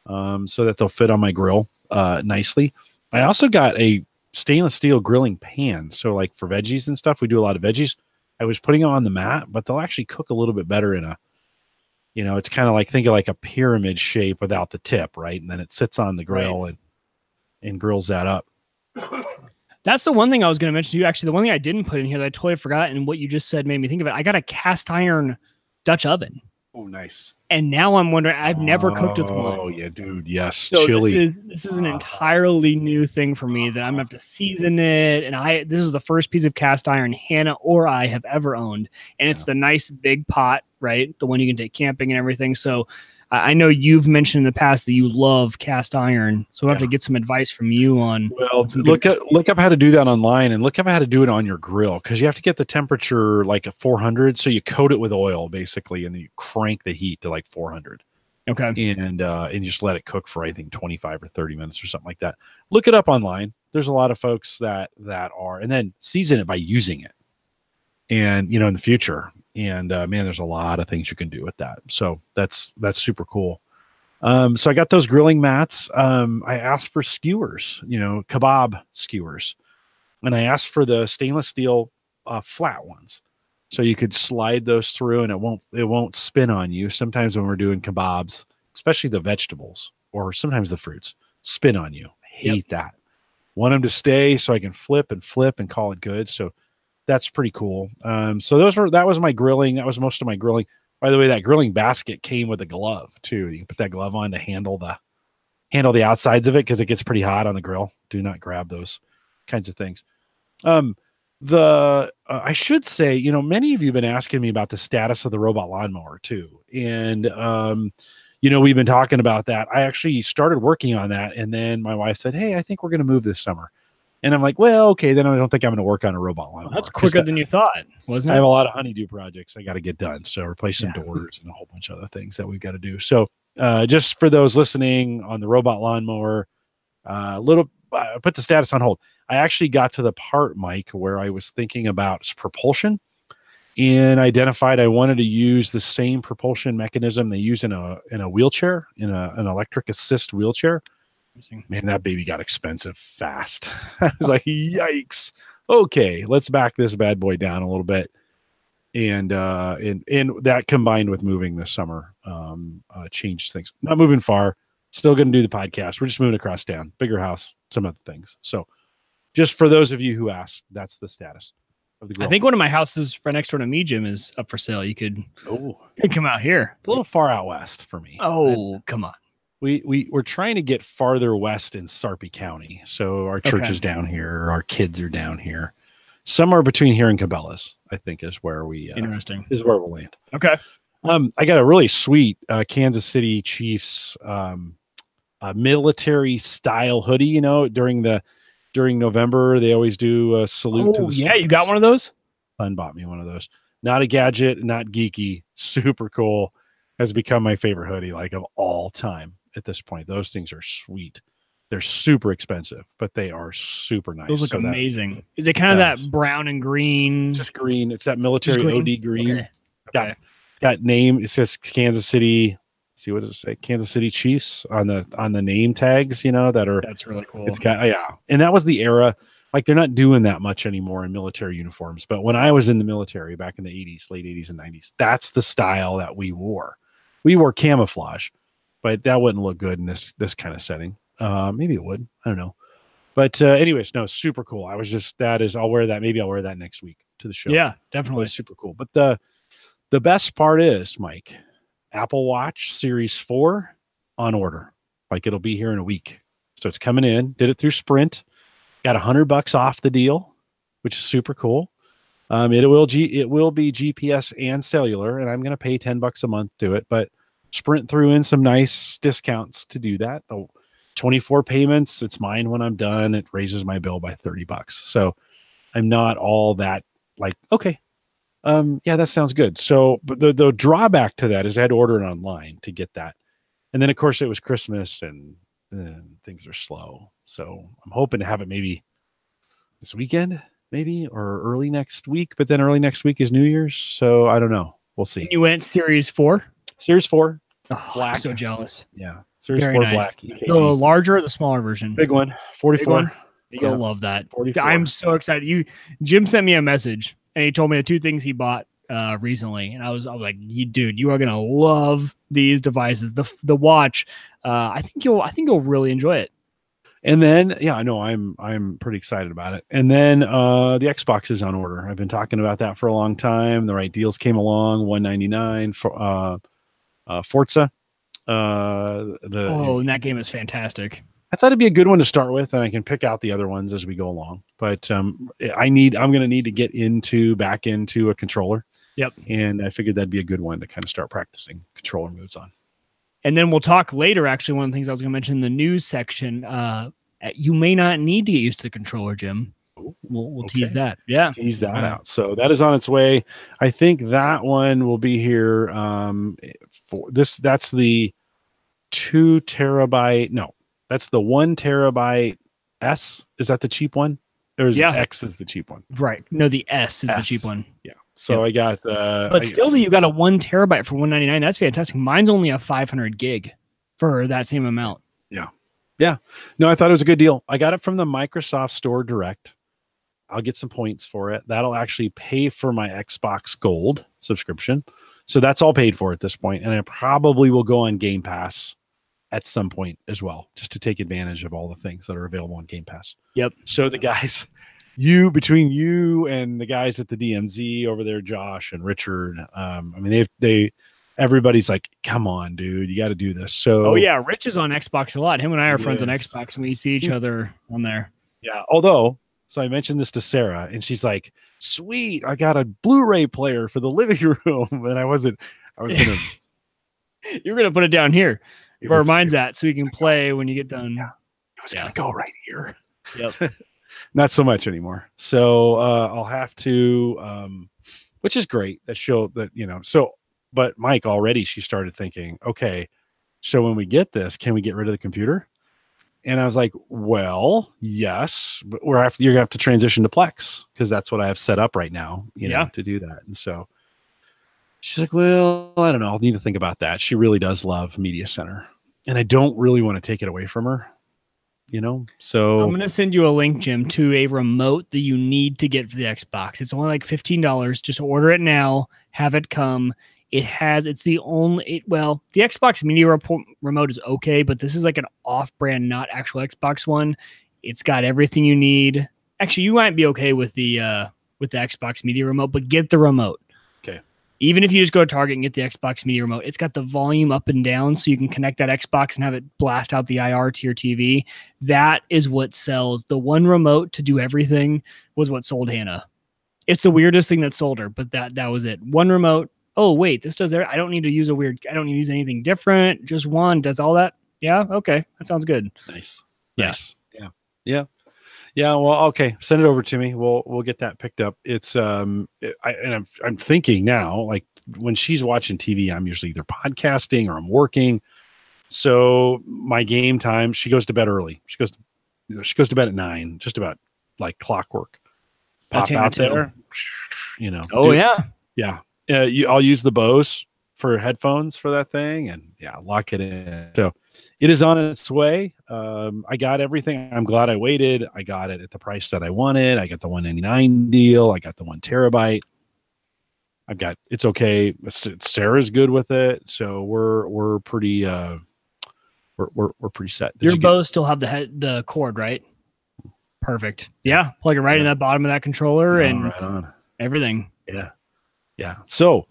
so that they'll fit on my grill nicely. I also got a stainless steel grilling pans. So like for veggies and stuff, we do a lot of veggies. I was putting them on the mat, but they'll actually cook a little bit better in a, it's kind of like, think of like a pyramid shape without the tip, right? And then it sits on the grill and grills that up. That's the one thing I was going to mention to you. Actually, the one thing I didn't put in here that I totally forgot, and what you just said made me think of it. I got a cast iron Dutch oven. Oh, nice. And now I'm wondering, I've never cooked with one. Oh, yeah, dude. Yes. So chili. This is an entirely new thing for me that I'm going to have to season it. And this is the first piece of cast iron Hannah or I have ever owned. And it's the nice big pot, right? The one you can take camping and everything. So I know you've mentioned in the past that you love cast iron. So we'll have to get some advice from you on. Well, look up how to do that online and look up how to do it on your grill, because you have to get the temperature like at 400. So you coat it with oil basically, and then you crank the heat to like 400. Okay. And you just let it cook for, I think, 25 or 30 minutes or something like that. Look it up online. There's a lot of folks that are, and then season it by using it. And, in the future. And man, there's a lot of things you can do with that. So that's super cool. So I got those grilling mats. I asked for skewers, kebab skewers. And I asked for the stainless steel flat ones. So you could slide those through and it won't spin on you. Sometimes when we're doing kebabs, especially the vegetables or sometimes the fruits, spin on you. I hate that. Want them to stay so I can flip and call it good. So that's pretty cool. So that was my grilling. That was most of my grilling. By the way, that grilling basket came with a glove too. You can put that glove on to handle the outsides of it, because it gets pretty hot on the grill. Do not grab those kinds of things. I should say, many of you have been asking me about the status of the robot lawnmower too. And, we've been talking about that. I actually started working on that. And then my wife said, "Hey, I think we're going to move this summer." And I'm like, well, okay, then I don't think I'm going to work on a robot lawnmower. Well, that's quicker than you thought, wasn't it? I have a lot of honeydew projects I got to get done. So replace some doors and a whole bunch of other things that we've got to do. So just for those listening on the robot lawnmower, put the status on hold. I actually got to the part, Mike, where I was thinking about propulsion and identified I wanted to use the same propulsion mechanism they use in a wheelchair, in an electric assist wheelchair. Man, that baby got expensive fast. I was like, yikes. Okay, let's back this bad boy down a little bit. And that combined with moving this summer changes things. Not moving far, still going to do the podcast. We're just moving across town, bigger house, some other things. So just for those of you who asked, that's the status of the grill. I think one of my houses right next door to me, Jim, is up for sale. You could come out here. It's a little far out west for me. Oh, come on. We're trying to get farther west in Sarpy County. So our church is down here. Our kids are down here. Somewhere between here and Cabela's, I think, is where Interesting. Is where we'll land. Okay. I got a really sweet Kansas City Chiefs military style hoodie. During November, they always do a salute to the yeah, you got one of those? Son bought me one of those. Not a gadget, not geeky, super cool. Has become my favorite hoodie, like, of all time at this point. Those things are sweet. They're super expensive, but they are super nice. Those look amazing. Is it kind of that brown and green? It's just green. It's that military OD green. Okay. Got name. It says Kansas City. See, what does it say? Kansas City Chiefs on the name tags. That's really cool. It's got and that was the era. Like, they're not doing that much anymore in military uniforms. But when I was in the military back in the 80s, late 80s and 90s, that's the style that we wore. We wore camouflage, but that wouldn't look good in this kind of setting. Maybe it would. I don't know. But anyways, no, super cool. I'll wear that. Maybe I'll wear that next week to the show. Yeah, definitely. Super cool. But the best part is, Mike, Apple Watch Series 4 on order. Like, it'll be here in a week. So it's coming in. Did it through Sprint. Got $100 off the deal, which is super cool. It will be GPS and cellular, and I'm going to pay $10 a month to it. But Sprint threw in some nice discounts to do that. 24 payments. It's mine when I'm done. It raises my bill by $30. So I'm not all that like, okay, yeah, that sounds good. So, but the drawback to that is I had to order it online to get that, and then of course it was Christmas and things are slow. So I'm hoping to have it maybe this weekend. Maybe, or early next week, but then early next week is New Year's. So I don't know. We'll see. You went Series 4? Series 4. Black. I'm so jealous. Yeah. Series Very 4 nice. black. The larger or the smaller version? Big one. 44. Big one? You'll love that. 44. I'm so excited. Jim sent me a message and he told me the 2 things he bought recently, and I was like, dude, you are gonna love these devices. The watch, I think you'll really enjoy it. And then, yeah, I know I'm pretty excited about it. And then the Xbox is on order. I've been talking about that for a long time. The right deals came along, $199 for Forza. And that game is fantastic. I thought it'd be a good one to start with, and I can pick out the other ones as we go along. But I'm going to need to get back into a controller. Yep. And I figured that'd be a good one to kind of start practicing controller moves on. And then we'll talk later. Actually, one of the things I was going to mention in the news section, you may not need to get used to the controller, Jim. We'll tease that. Yeah. Tease that out. So that is on its way. I think that one will be here for this. That's the 2 terabyte. No, that's the 1 terabyte S. Is that the cheap one? Or is X is the cheap one? Right. No, the S is the cheap one. Yeah. So I got but still, you got a 1 terabyte for $199. That's fantastic. Mine's only a 500 gig for that same amount. Yeah. No, I thought it was a good deal. I got it from the Microsoft Store Direct. I'll get some points for it. That'll actually pay for my Xbox Gold subscription. So that's all paid for at this point. And I probably will go on Game Pass at some point as well, just to take advantage of all the things that are available on Game Pass. Yep. So the guys, between you and the guys at the DMZ over there, Josh and Richard, I mean, everybody's like, come on, dude, you got to do this. So, Rich is on Xbox a lot. Him and I are friends on Xbox, and we see each other on there. Yeah. Although, so I mentioned this to Sarah, and she's like, sweet, I got a Blu-ray player for the living room. And I was going to. You're going to put it down here where mine's at, so you can play when you get done. Yeah. It was going to go right here. Yep. Not so much anymore. So I'll have to, which is great. But Mike already, she started thinking, okay, so when we get this, can we get rid of the computer? And I was like, well, yes, but you're gonna have to transition to Plex because that's what I have set up right now, to do that. And so she's like, well, I don't know. I'll need to think about that. She really does love Media Center, and I don't really want to take it away from her. So I'm going to send you a link, Jim, to a remote that you need to get for the Xbox. It's only like $15. Just order it now, have it come. The Xbox Media remote is okay, but this is like an off-brand, not actual Xbox one. It's got everything you need. Actually, you might be okay with the Xbox Media remote, but get the remote. Okay. Even if you just go to Target and get the Xbox Media remote, it's got the volume up and down, so you can connect that Xbox and have it blast out the IR to your TV. That is what sells. The one remote to do everything was what sold Hannah. It's the weirdest thing that sold her, but that was it. One remote. Oh, wait, this does there. I don't need to use anything different. Just one does all that. Yeah. Okay. That sounds good. Nice. Yeah. Nice. Yeah. Well, okay. Send it over to me. We'll get that picked up. It's, I'm thinking now, like when she's watching TV, I'm usually either podcasting or I'm working. So my game time, she goes to bed early. She goes to bed at 9, just about like clockwork. Pop out there, Oh, yeah. Yeah. I'll use the Bose for headphones for that thing and lock it in. So it is on its way. I got everything. I'm glad I waited. I got it at the price that I wanted. I got the $199 deal. I got the 1 terabyte. It's okay. Sarah's good with it. So we're pretty, we're pretty set. Your Bose still have the cord, right? Perfect. Yeah. Plug it right in that bottom of that controller and right on. Everything. Yeah. So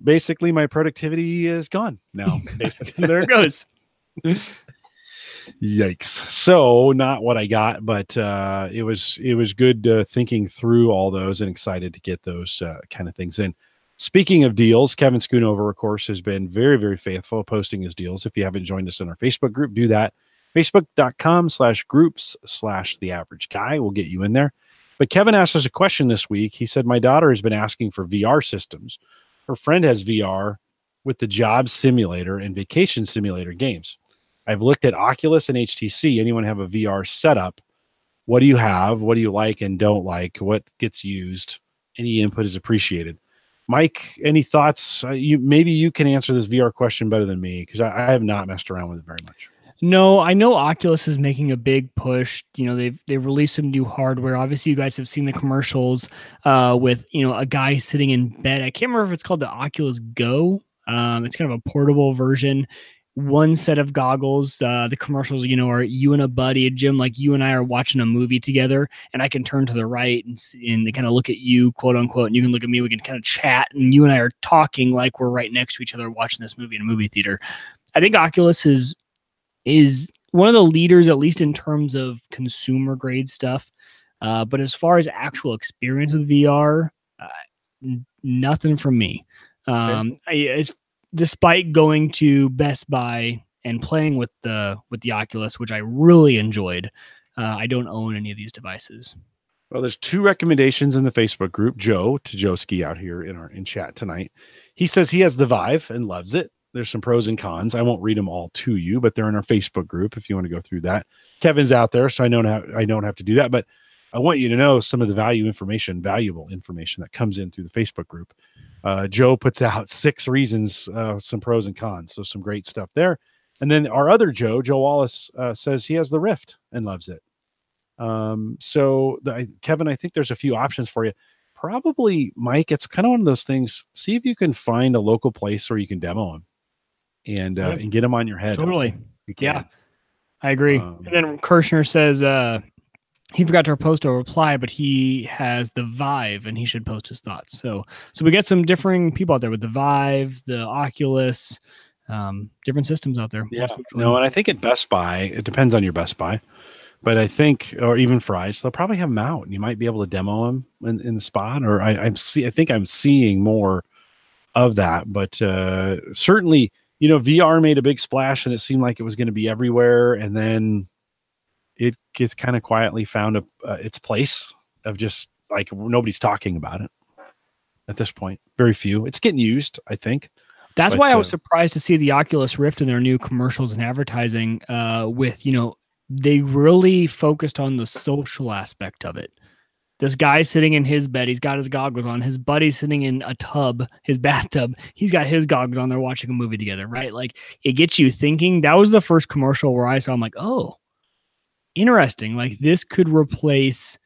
basically my productivity is gone now. So there it goes. Yikes. So not what I got, but it was good thinking through all those and excited to get those kind of things in. Speaking of deals, Kevin Schoonover, of course, has been very, very faithful posting his deals. If you haven't joined us in our Facebook group, do that. Facebook.com/groups/theaverageguy will get you in there. But Kevin asked us a question this week. He said, my daughter has been asking for VR systems. Her friend has VR with the job simulator and vacation simulator games. I've looked at Oculus and HTC. Anyone have a VR setup? What do you have? What do you like and don't like? What gets used? Any input is appreciated. Mike, any thoughts? Maybe you can answer this VR question better than me because I have not messed around with it very much. No, I know Oculus is making a big push. They've released some new hardware. Obviously, you guys have seen the commercials with a guy sitting in bed. I can't remember if it's called the Oculus Go. It's kind of a portable version. One set of goggles. The commercials, are you and a buddy, Jim, like you and I are watching a movie together, and I can turn to the right and they kind of look at you, quote unquote, and you can look at me. We can kind of chat, and you and I are talking like we're right next to each other watching this movie in a movie theater. I think Oculus is one of the leaders, at least in terms of consumer grade stuff. But as far as actual experience with VR, nothing from me. Okay. Despite going to Best Buy and playing with the Oculus, which I really enjoyed, I don't own any of these devices. Well, there's two recommendations in the Facebook group. Joe Tajoski out here in chat tonight. He says he has the Vive and loves it. There's some pros and cons. I won't read them all to you, but they're in our Facebook group if you want to go through that. Kevin's out there, so I don't have to do that. But I want you to know some of the valuable information that comes in through the Facebook group. Joe puts out 6 reasons, some pros and cons. So some great stuff there. And then our other Joe Wallace, says he has the Rift and loves it. Kevin, I think there's a few options for you. Probably, Mike, it's kind of one of those things. See if you can find a local place where you can demo them and get them on your head. Totally. Yeah, I agree. And then Kirshner says he forgot to post a reply, but he has the Vive and he should post his thoughts. So we get some differing people out there with the Vive, the Oculus, different systems out there. Yeah. No, and I think at Best Buy, it depends on your Best Buy, but I think, or even Fry's, they'll probably have them out and you might be able to demo them in the spot. Or I think I'm seeing more of that, but certainly, VR made a big splash and it seemed like it was going to be everywhere. And then it gets kind of quietly found its place of just like nobody's talking about it at this point. Very few. It's getting used, I think. That's why I was surprised to see the Oculus Rift in their new commercials and advertising they really focused on the social aspect of it. This guy sitting in his bed, he's got his goggles on. His buddy's sitting in a tub, his bathtub. He's got his goggles on. They're watching a movie together, right? Like, it gets you thinking. That was the first commercial where I saw, I'm like, oh, interesting. Like, this could replace,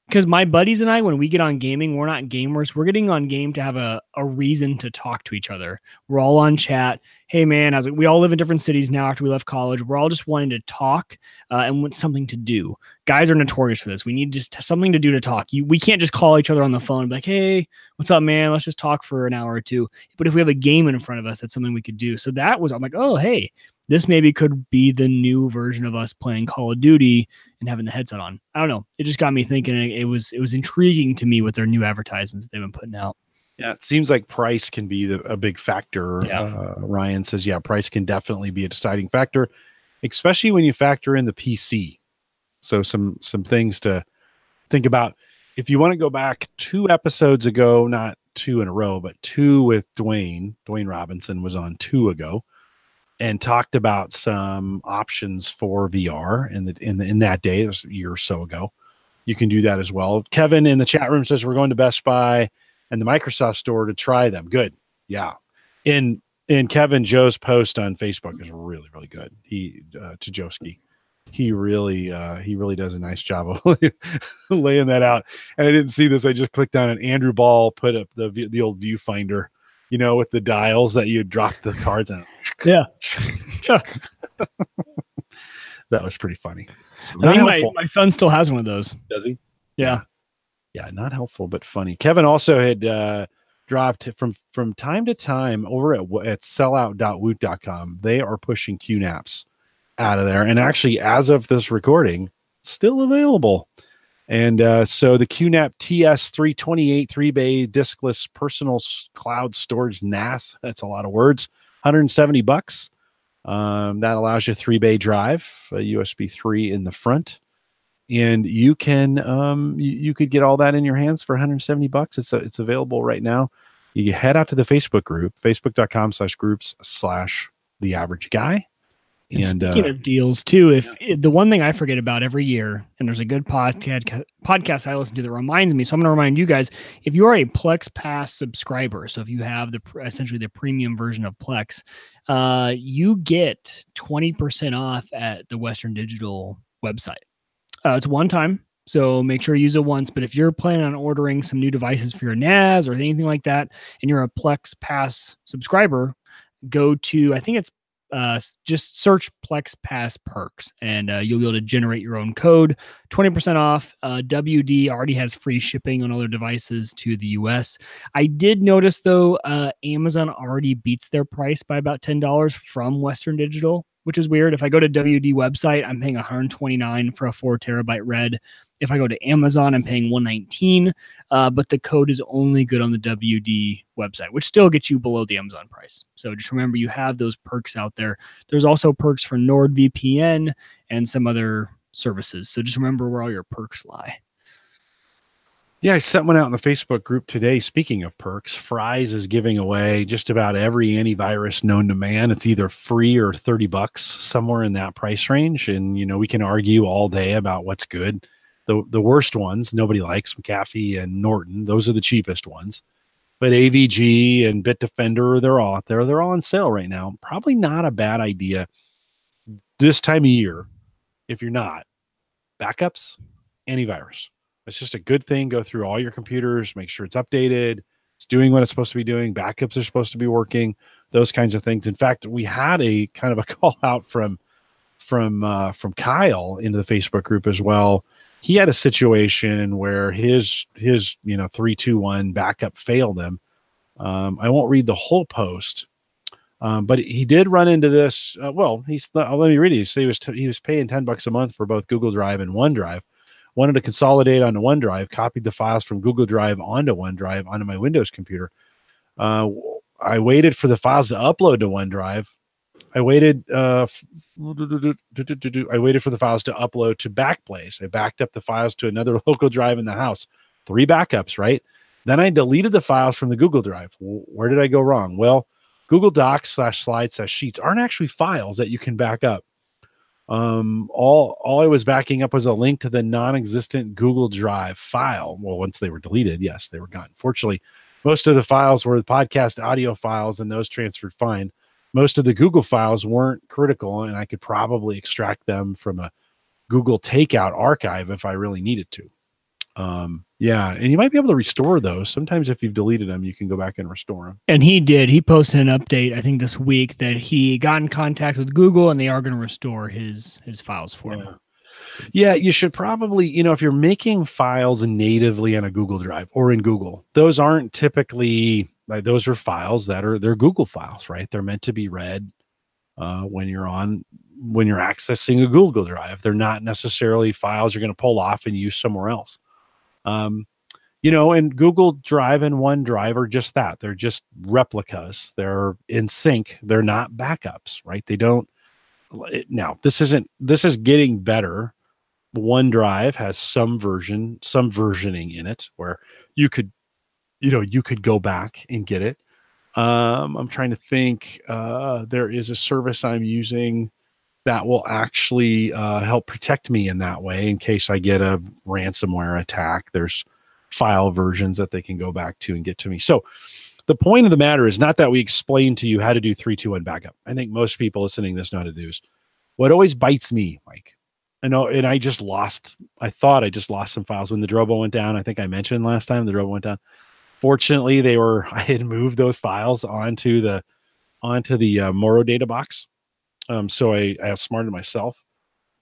because my buddies and I, when we get on gaming, we're not gamers. We're getting on game to have a reason to talk to each other. We're all on chat. Hey, man, we all live in different cities now after we left college. We're all just wanting to talk and want something to do. Guys are notorious for this. We need just something to do to talk. We can't just call each other on the phone and be like, hey, what's up, man? Let's just talk for an hour or two. But if we have a game in front of us, that's something we could do. So I'm like, oh, hey, this maybe could be the new version of us playing Call of Duty and having the headset on. I don't know. It just got me thinking. It was intriguing to me with their new advertisements they've been putting out. Yeah, it seems like price can be a big factor. Yeah. Ryan says, yeah, price can definitely be a deciding factor, especially when you factor in the PC. So some things to think about. If you want to go back 2 episodes ago, not 2 in a row, but 2 with Dwayne Robinson was on 2 ago, and talked about some options for VR in that day. It was a year or so ago. You can do that as well. Kevin in the chat room says we're going to Best Buy and the Microsoft store to try them. Good. Yeah. In Kevin, Joe's post on Facebook is really, really good. Tajoski, he really does a nice job of laying that out. And I didn't see this. I just clicked on it. Andrew Ball put up the old viewfinder, with the dials that you drop the cards on. Yeah. That was pretty funny. So I think my son still has one of those. Does he? Yeah. Yeah, not helpful, but funny. Kevin also had dropped from time to time over at sellout.woot.com. They are pushing QNAPs out of there. And actually, as of this recording, still available. And so the QNAP TS328 3-bay diskless personal cloud storage NAS, that's a lot of words, $170. That allows you a 3-bay drive, a USB 3 in the front. And you can you could get all that in your hands for $170. It's available right now. You head out to the Facebook group, facebook.com/groups/theaverageguy, And speaking of deals too, the one thing I forget about every year, and there's a good podcast I listen to that reminds me, so I'm going to remind you guys, if you are a Plex Pass subscriber, so if you have essentially the premium version of Plex, you get 20% off at the Western Digital website. It's one time, so make sure you use it once. But if you're planning on ordering some new devices for your NAS or anything like that, and you're a Plex Pass subscriber, go to, I think it's just search Plex Pass perks, and you'll be able to generate your own code. 20% off. WD already has free shipping on all their devices to the US. I did notice though, Amazon already beats their price by about $10 from Western Digital, which is weird. If I go to WD website, I'm paying $129 for a 4 terabyte red. If I go to Amazon, I'm paying $119, but the code is only good on the WD website, which still gets you below the Amazon price. So just remember, you have those perks out there. There's also perks for NordVPN and some other services. So just remember where all your perks lie. Yeah, I sent one out in the Facebook group today. Speaking of perks, Fry's is giving away just about every antivirus known to man. It's either free or $30, somewhere in that price range. And, we can argue all day about what's good. The worst ones, nobody likes, McAfee and Norton. Those are the cheapest ones. But AVG and Bitdefender, they're all out there. They're all on sale right now. Probably not a bad idea this time of year. If you're not, backups, antivirus. It's just a good thing. Go through all your computers, make sure it's updated. It's doing what it's supposed to be doing. Backups are supposed to be working, those kinds of things. In fact, we had a kind of a call out from Kyle into the Facebook group as well. He had a situation where his 321 backup failed him. I won't read the whole post, but he did run into this. Let me read it. So he was paying $10 a month for both Google Drive and OneDrive. Wanted to consolidate onto OneDrive, copied the files from Google Drive onto OneDrive onto my Windows computer. I waited for the files to upload to OneDrive. I waited for the files to upload to Backblaze. I backed up the files to another local drive in the house. 3 backups, right? Then I deleted the files from the Google Drive. Where did I go wrong? Well, Google Docs/Slides/Sheets aren't actually files that you can back up. All I was backing up was a link to the non-existent Google Drive file. Well, once they were deleted, yes, they were gone. Fortunately, most of the files were the podcast audio files, and those transferred fine. Most of the Google files weren't critical, and I could probably extract them from a Google Takeout archive if I really needed to. Yeah, and you might be able to restore those. Sometimes if you've deleted them, you can go back and restore them. And he did. He posted an update, I think, this week that he got in contact with Google, and they are going to restore his files for him. Yeah, you should probably, if you're making files natively on a Google Drive or in Google, those aren't typically, those are files they're Google files, right? They're meant to be read when you're accessing a Google Drive. They're not necessarily files you're going to pull off and use somewhere else. And Google Drive and OneDrive are just that. They're just replicas. They're in sync. They're not backups, right? They don't. Now, this is getting better. OneDrive has some versioning in it where you could go back and get it. I'm trying to think. There is a service I'm using that will actually help protect me in that way in case I get a ransomware attack. There's file versions that they can go back to and get to me. So the point of the matter is not that we explain to you how to do 3-2-1 backup. I think most people listening to this know how to do is. What always bites me, Mike, I thought I just lost some files when the Drobo went down. I think I mentioned last time the Drobo went down. Fortunately, I had moved those files onto the Moro data box. So I outsmarted myself.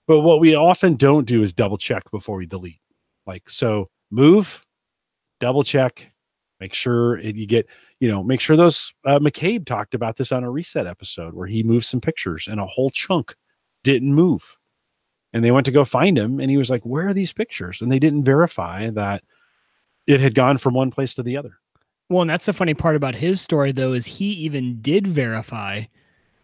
But what we often don't do is double check before we delete. So move, double check, make sure make sure those, McCabe talked about this on a reset episode where he moved some pictures and a whole chunk didn't move. And they went to go find him and he was like, where are these pictures? And they didn't verify that it had gone from one place to the other. Well, and that's the funny part about his story, though, is he even did verify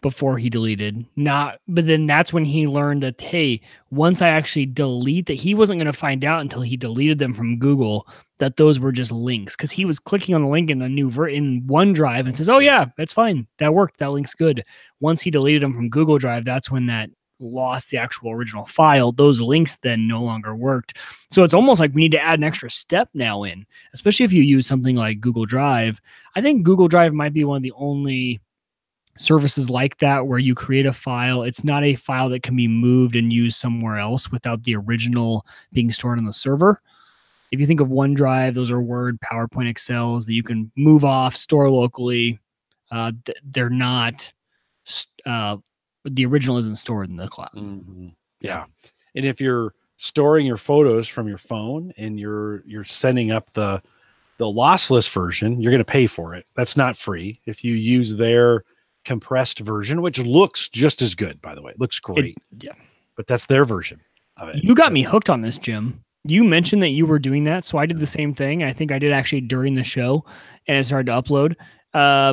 before he deleted. But then that's when he learned that, hey, once I actually delete that, he wasn't going to find out until he deleted them from Google that those were just links, because he was clicking on the link in the in OneDrive and says, oh yeah, that's fine, that worked, that link's good. Once he deleted them from Google Drive, that's when that lost the actual original file. Those links then no longer worked. So it's almost like we need to add an extra step now in, especially if you use something like Google Drive. I think Google Drive might be one of the only services like that where you create a file. It's not a file that can be moved and used somewhere else without the original being stored on the server. If you think of OneDrive, those are Word, PowerPoint, Excels that you can move off, store locally. They're not, the original isn't stored in the cloud. Mm-hmm. Yeah. And if you're storing your photos from your phone and you're sending up the lossless version, you're going to pay for it. That's not free. If you use their compressed version, which looks just as good, by the way, it looks great. Yeah. But that's their version of it. You got me hooked on this, Jim. You mentioned that you were doing that, so I did the same thing. I think I did actually during the show, and it started to upload.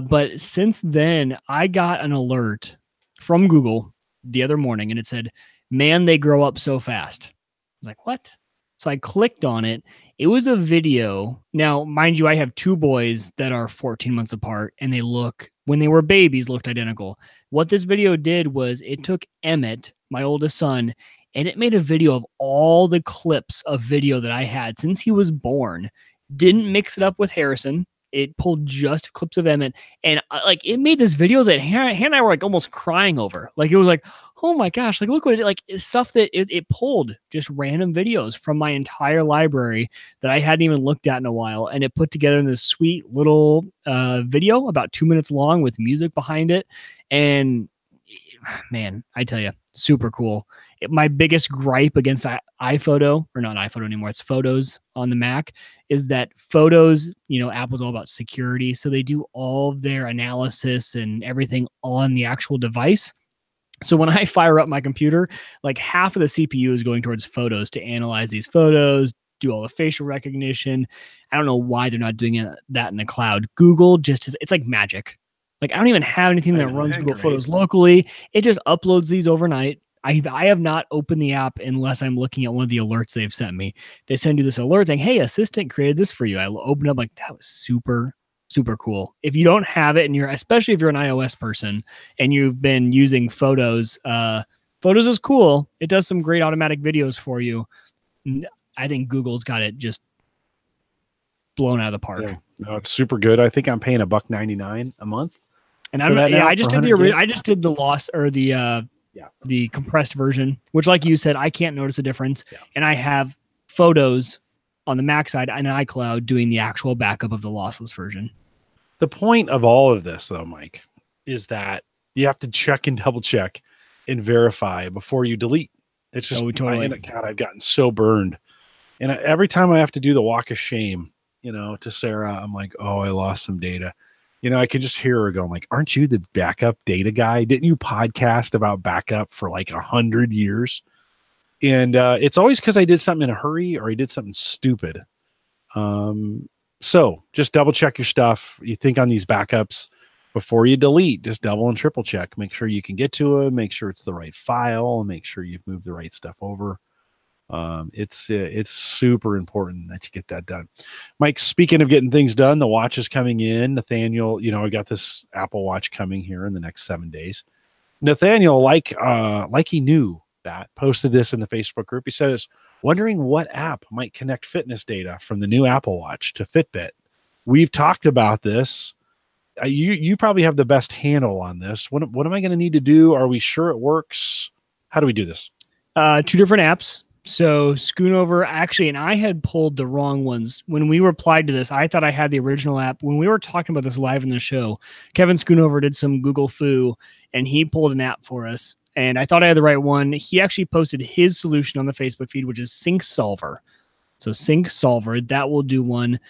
But since then, I got an alert from Google the other morning, and it said, man, they grow up so fast. I was like, what? So I clicked on it. It was a video. Now, mind you, I have two boys that are 14 months apart, and they look, when they were babies, looked identical. What this video did was it took Emmett, my oldest son, and it made a video of all the clips of video that I had since he was born. Didn't mix it up with Harrison. It pulled just clips of Emmett. And like, it made this video that Hannah and I were like almost crying over. Like, it was like, oh my gosh, like, look what it did. Like, stuff that it pulled just random videos from my entire library that I hadn't even looked at in a while. And it put together in this sweet little video about 2 minutes long with music behind it. And man, I tell you, super cool. My biggest gripe against iPhoto, or not iPhoto anymore, it's Photos on the Mac, is that Photos, you know, Apple's all about security. So they do all of their analysis and everything on the actual device. So when I fire up my computer, like half of the CPU is going towards Photos to analyze these photos, do all the facial recognition. I don't know why they're not doing that in the cloud. Google just is, it's like magic. Like, I don't even have anything that runs Google Photos locally. It just uploads these overnight. I have not opened the app unless I'm looking at one of the alerts they've sent me. They send you this alert saying, hey, assistant created this for you. I opened up like, that was super, super cool. If you don't have it and especially if you're an iOS person and you've been using Photos, Photos is cool. It does some great automatic videos for you. I think Google's got it just blown out of the park. Yeah. No, it's super good. I think I'm paying $1.99 a month. And I just did the loss or the compressed version, which, like you said, I can't notice a difference. Yeah. And I have Photos on the Mac side and iCloud doing the actual backup of the lossless version. The point of all of this, though, Mike, is that you have to check and double check and verify before you delete. It's just, God, I've gotten so burned. And every time I have to do the walk of shame, you know, to Sarah, I'm like, oh, I lost some data. You know, I could just hear her going like, aren't you the backup data guy? Didn't you podcast about backup for like 100 years? And it's always because I did something in a hurry or I did something stupid. So just double check your stuff. You think on these backups before you delete, just double and triple check. Make sure you can get to it. Make sure it's the right file. Make sure you've moved the right stuff over. It's super important that you get that done. Mike, speaking of getting things done, the watch is coming in. Nathaniel, you know, I got this Apple Watch coming here in the next 7 days. Nathaniel, like he knew that, posted this in the Facebook group. He says, wondering what app might connect fitness data from the new Apple Watch to Fitbit. We've talked about this. You probably have the best handle on this. What am I going to need to do? Are we sure it works? How do we do this? 2 different apps. So Schoonover, actually, and I had pulled the wrong ones. When we replied to this, I thought I had the original app. When we were talking about this live in the show, Kevin Schoonover did some Google Foo, and he pulled an app for us. And I thought I had the right one. He actually posted his solution on the Facebook feed, which is Sync Solver. So Sync Solver, that will do one.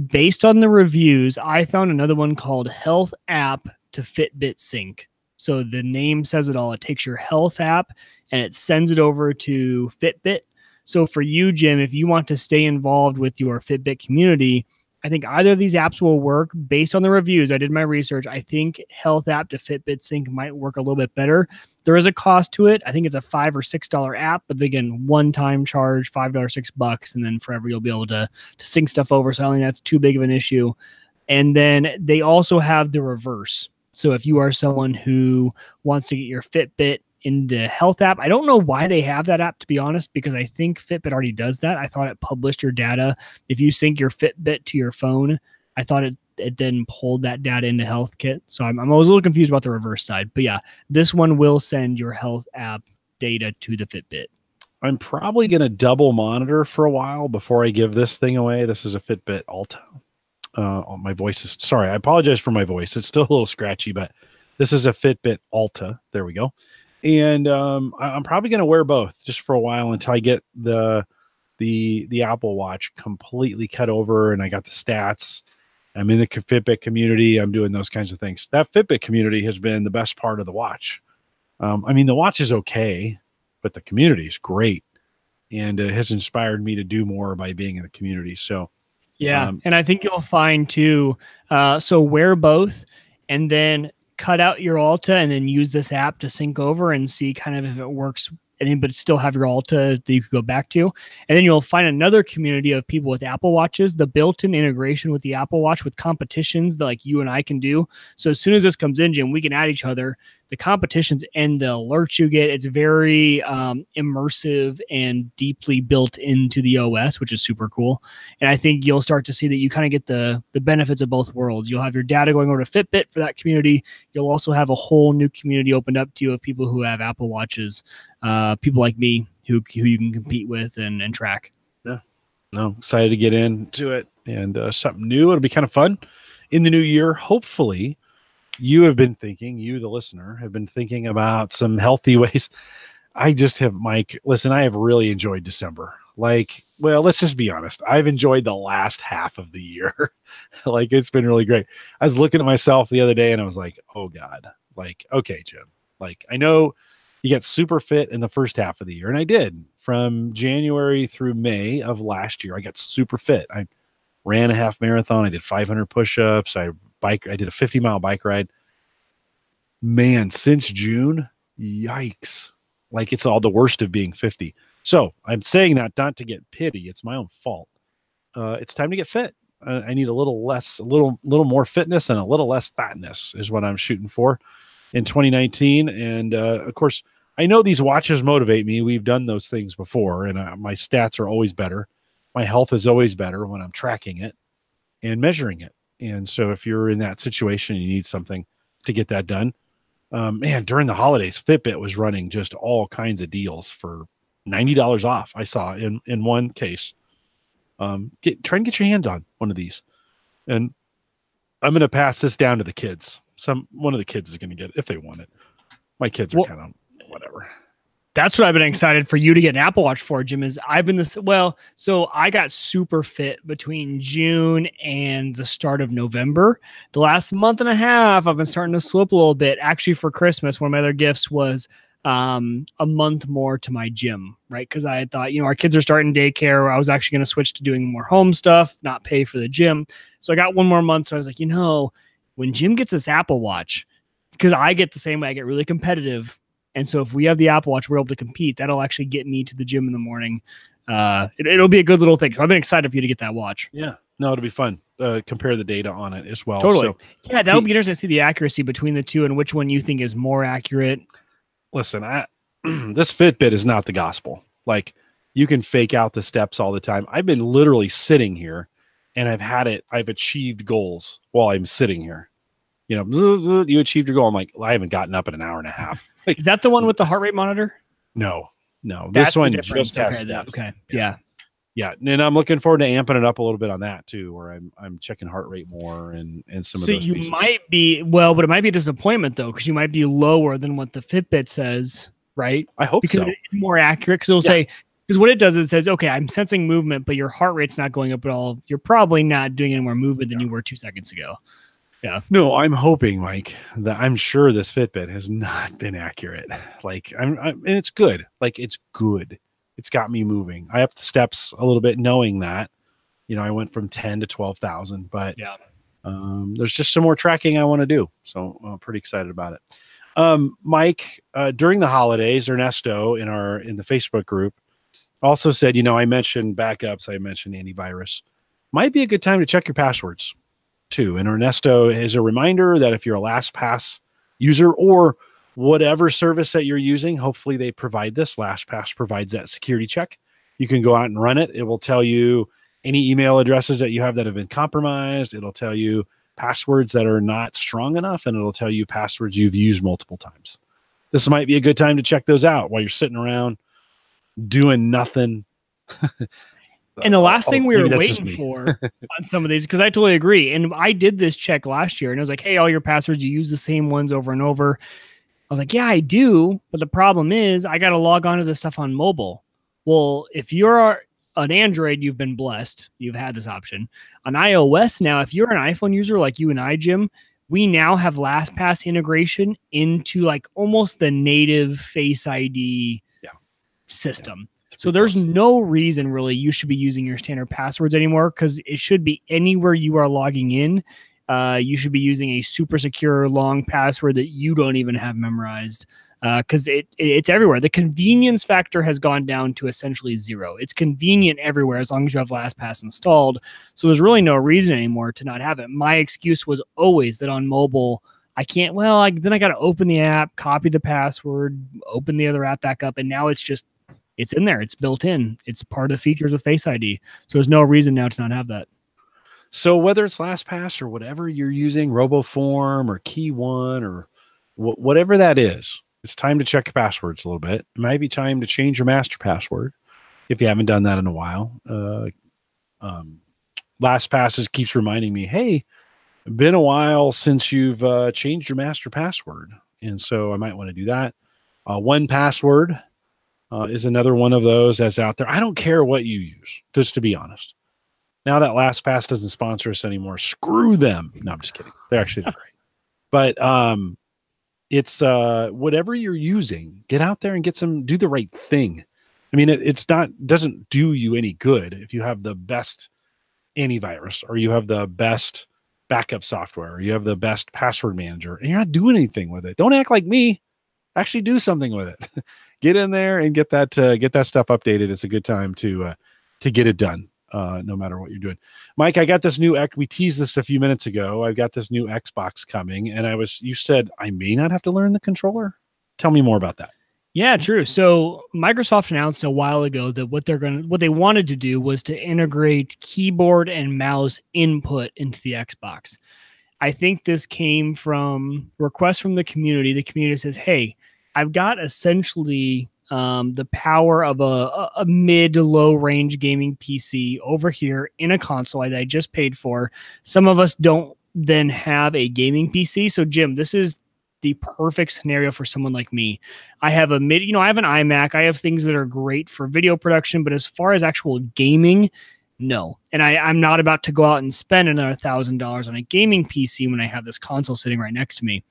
Based on the reviews, I found another one called Health App to Fitbit Sync. So the name says it all. It takes your health app and it sends it over to Fitbit. So for you, Jim, if you want to stay involved with your Fitbit community, I think either of these apps will work based on the reviews. I did my research. I think Health app to Fitbit Sync might work a little bit better. There is a cost to it. I think it's a $5 or $6 app, but again, one-time charge, $5, $6, and then forever you'll be able to sync stuff over. So I don't think that's too big of an issue. And then they also have the reverse. So if you are someone who wants to get your Fitbit into Health app, I don't know why they have that app, to be honest, because I think Fitbit already does that. I thought it published your data. If you sync your Fitbit to your phone, I thought it then pulled that data into Health Kit. So I'm always a little confused about the reverse side. But yeah, this one will send your Health app data to the Fitbit. I'm probably going to double monitor for a while before I give this thing away. This is a Fitbit Alta. My voice is, sorry, I apologize for my voice. It's still a little scratchy, but this is a Fitbit Alta. There we go. And I'm probably going to wear both just for a while until I get the Apple Watch completely cut over and I got the stats. I'm in the Fitbit community. I'm doing those kinds of things. That Fitbit community has been the best part of the watch. I mean, the watch is okay, but the community is great. And it has inspired me to do more by being in the community. So, yeah. And I think you'll find too, so wear both and then cut out your Alta and then use this app to sync over and see kind of if it works, and then, but still have your Alta that you could go back to. And then you'll find another community of people with Apple Watches, the built-in integration with the Apple Watch with competitions that like you and I can do. So as soon as this comes in, Jim, we can add each other. The competitions and the alerts you get, it's very immersive and deeply built into the OS, which is super cool. And I think you'll start to see that you kind of get the benefits of both worlds. You'll have your data going over to Fitbit for that community. You'll also have a whole new community opened up to you of people who have Apple Watches, people like me who you can compete with and track. Yeah, no, excited to get into it and something new. It'll be kind of fun in the new year. Hopefully, you have been thinking, you, the listener, have been thinking about some healthy ways. I just have, Mike, listen, I have really enjoyed December. Like, well, let's just be honest. I've enjoyed the last half of the year. Like, it's been really great. I was looking at myself the other day and I was like, oh God, like, okay, Jim, like, I know you get super fit in the first half of the year. And I did from January through May of last year. I got super fit. I ran a half marathon. I did 500 push-ups. I did a 50-mile bike ride. Man, since June, yikes. Like, it's all the worst of being 50. So I'm saying that not to get pity. It's my own fault. It's time to get fit. I need a little more fitness and a little less fatness is what I'm shooting for in 2019. And of course, I know these watches motivate me. We've done those things before, and my stats are always better. My health is always better when I'm tracking it and measuring it. And so if you're in that situation, you need something to get that done. Man, during the holidays, Fitbit was running just all kinds of deals for $90 off. I saw in one case. Try and get your hand on one of these. And I'm going to pass this down to the kids. One of the kids is going to get it if they want it. My kids are kind of whatever. That's what I've been excited for you to get an Apple Watch for, Jim, is I've been this, well, so I got super fit between June and the start of November. The last month and a half, I've been starting to slip a little bit. Actually, for Christmas, one of my other gifts was a month more to my gym, right? Because I had thought, our kids are starting daycare. I was actually going to switch to doing more home stuff, not pay for the gym. So I got one more month. So I was like, when Jim gets this Apple Watch, because I get the same way, I get really competitive. And so if we have the Apple Watch, we're able to compete. That'll actually get me to the gym in the morning. It'll be a good little thing. So I've been excited for you to get that watch. Yeah. No, it'll be fun. Compare the data on it as well. Totally. So, yeah, that'll be interesting to see the accuracy between the two and which one you think is more accurate. Listen, this Fitbit is not the gospel. Like, you can fake out the steps all the time. I've been literally sitting here and I've achieved goals while I'm sitting here. You achieved your goal. I'm like, I haven't gotten up in an hour and a half. Like, is that the one with the heart rate monitor? No. That's this one just has steps. Okay. Yeah. And I'm looking forward to amping it up a little bit on that too, where I'm checking heart rate more and some of those. So you might be, but it might be a disappointment though, because you might be lower than what the Fitbit says, right? I hope because so. It's more accurate because it'll say, because what it does is it says, okay, I'm sensing movement, but your heart rate's not going up at all. You're probably not doing any more movement than you were 2 seconds ago. Yeah. No, I'm hoping, Mike, that I'm sure this Fitbit has not been accurate. Like, and it's good. Like, it's good. It's got me moving. I up the steps a little bit knowing that. I went from 10 to 12,000, but Yeah. there's just some more tracking I want to do. So I'm pretty excited about it. Mike, during the holidays, Ernesto in the Facebook group also said, I mentioned backups, I mentioned antivirus. Might be a good time to check your passwords too. And Ernesto is a reminder that if you're a LastPass user or whatever service that you're using, hopefully they provide this. LastPass provides that security check. You can go out and run it. It will tell you any email addresses that you have that have been compromised. It'll tell you passwords that are not strong enough, and it'll tell you passwords you've used multiple times. This might be a good time to check those out while you're sitting around doing nothing. And the last thing we were waiting for on some of these, because I totally agree. And I did this check last year and it was like, hey, all your passwords, you use the same ones over and over. I was like, yeah, I do. But the problem is I got to log on to this stuff on mobile. Well, if you're an Android, you've been blessed. You've had this option. On iOS now, if you're an iPhone user like you and I, Jim, we now have LastPass integration into like almost the native Face ID system. Yeah. So there's no reason really you should be using your standard passwords anymore, because it should be anywhere you are logging in. You should be using a super secure long password that you don't even have memorized, because it's everywhere. The convenience factor has gone down to essentially zero. It's convenient everywhere as long as you have LastPass installed. So there's really no reason anymore to not have it. My excuse was always that on mobile, I can't, then I got to open the app, copy the password, open the other app back up. And now it's in there. It's built in. It's part of the features with Face ID. So there's no reason now to not have that. So whether it's LastPass or whatever you're using, RoboForm or Key One or whatever that is, it's time to check your passwords a little bit. It might be time to change your master password if you haven't done that in a while. LastPass keeps reminding me, hey, been a while since you've changed your master password. And so I might want to do that. 1Password is another one of those that's out there. I don't care what you use, just to be honest. Now that LastPass doesn't sponsor us anymore, screw them. No, I'm just kidding. They're actually great. But it's whatever you're using, get out there and do the right thing. I mean, doesn't do you any good if you have the best antivirus or you have the best backup software or you have the best password manager and you're not doing anything with it. Don't act like me. Actually do something with it. Get in there and get that stuff updated. It's a good time to get it done. No matter what you're doing. Mike, I got this new we teased this a few minutes ago. I've got this new Xbox coming, and you said I may not have to learn the controller. Tell me more about that. Yeah, true. So Microsoft announced a while ago that what they wanted to do was to integrate keyboard and mouse input into the Xbox. I think this came from requests from the community. The community says, hey, I've got essentially the power of a mid to low range gaming PC over here in a console that I just paid for. Some of us don't then have a gaming PC. So Jim, this is the perfect scenario for someone like me. I have I have an iMac. I have things that are great for video production, but as far as actual gaming, no. And I'm not about to go out and spend another $1,000 on a gaming PC when I have this console sitting right next to me.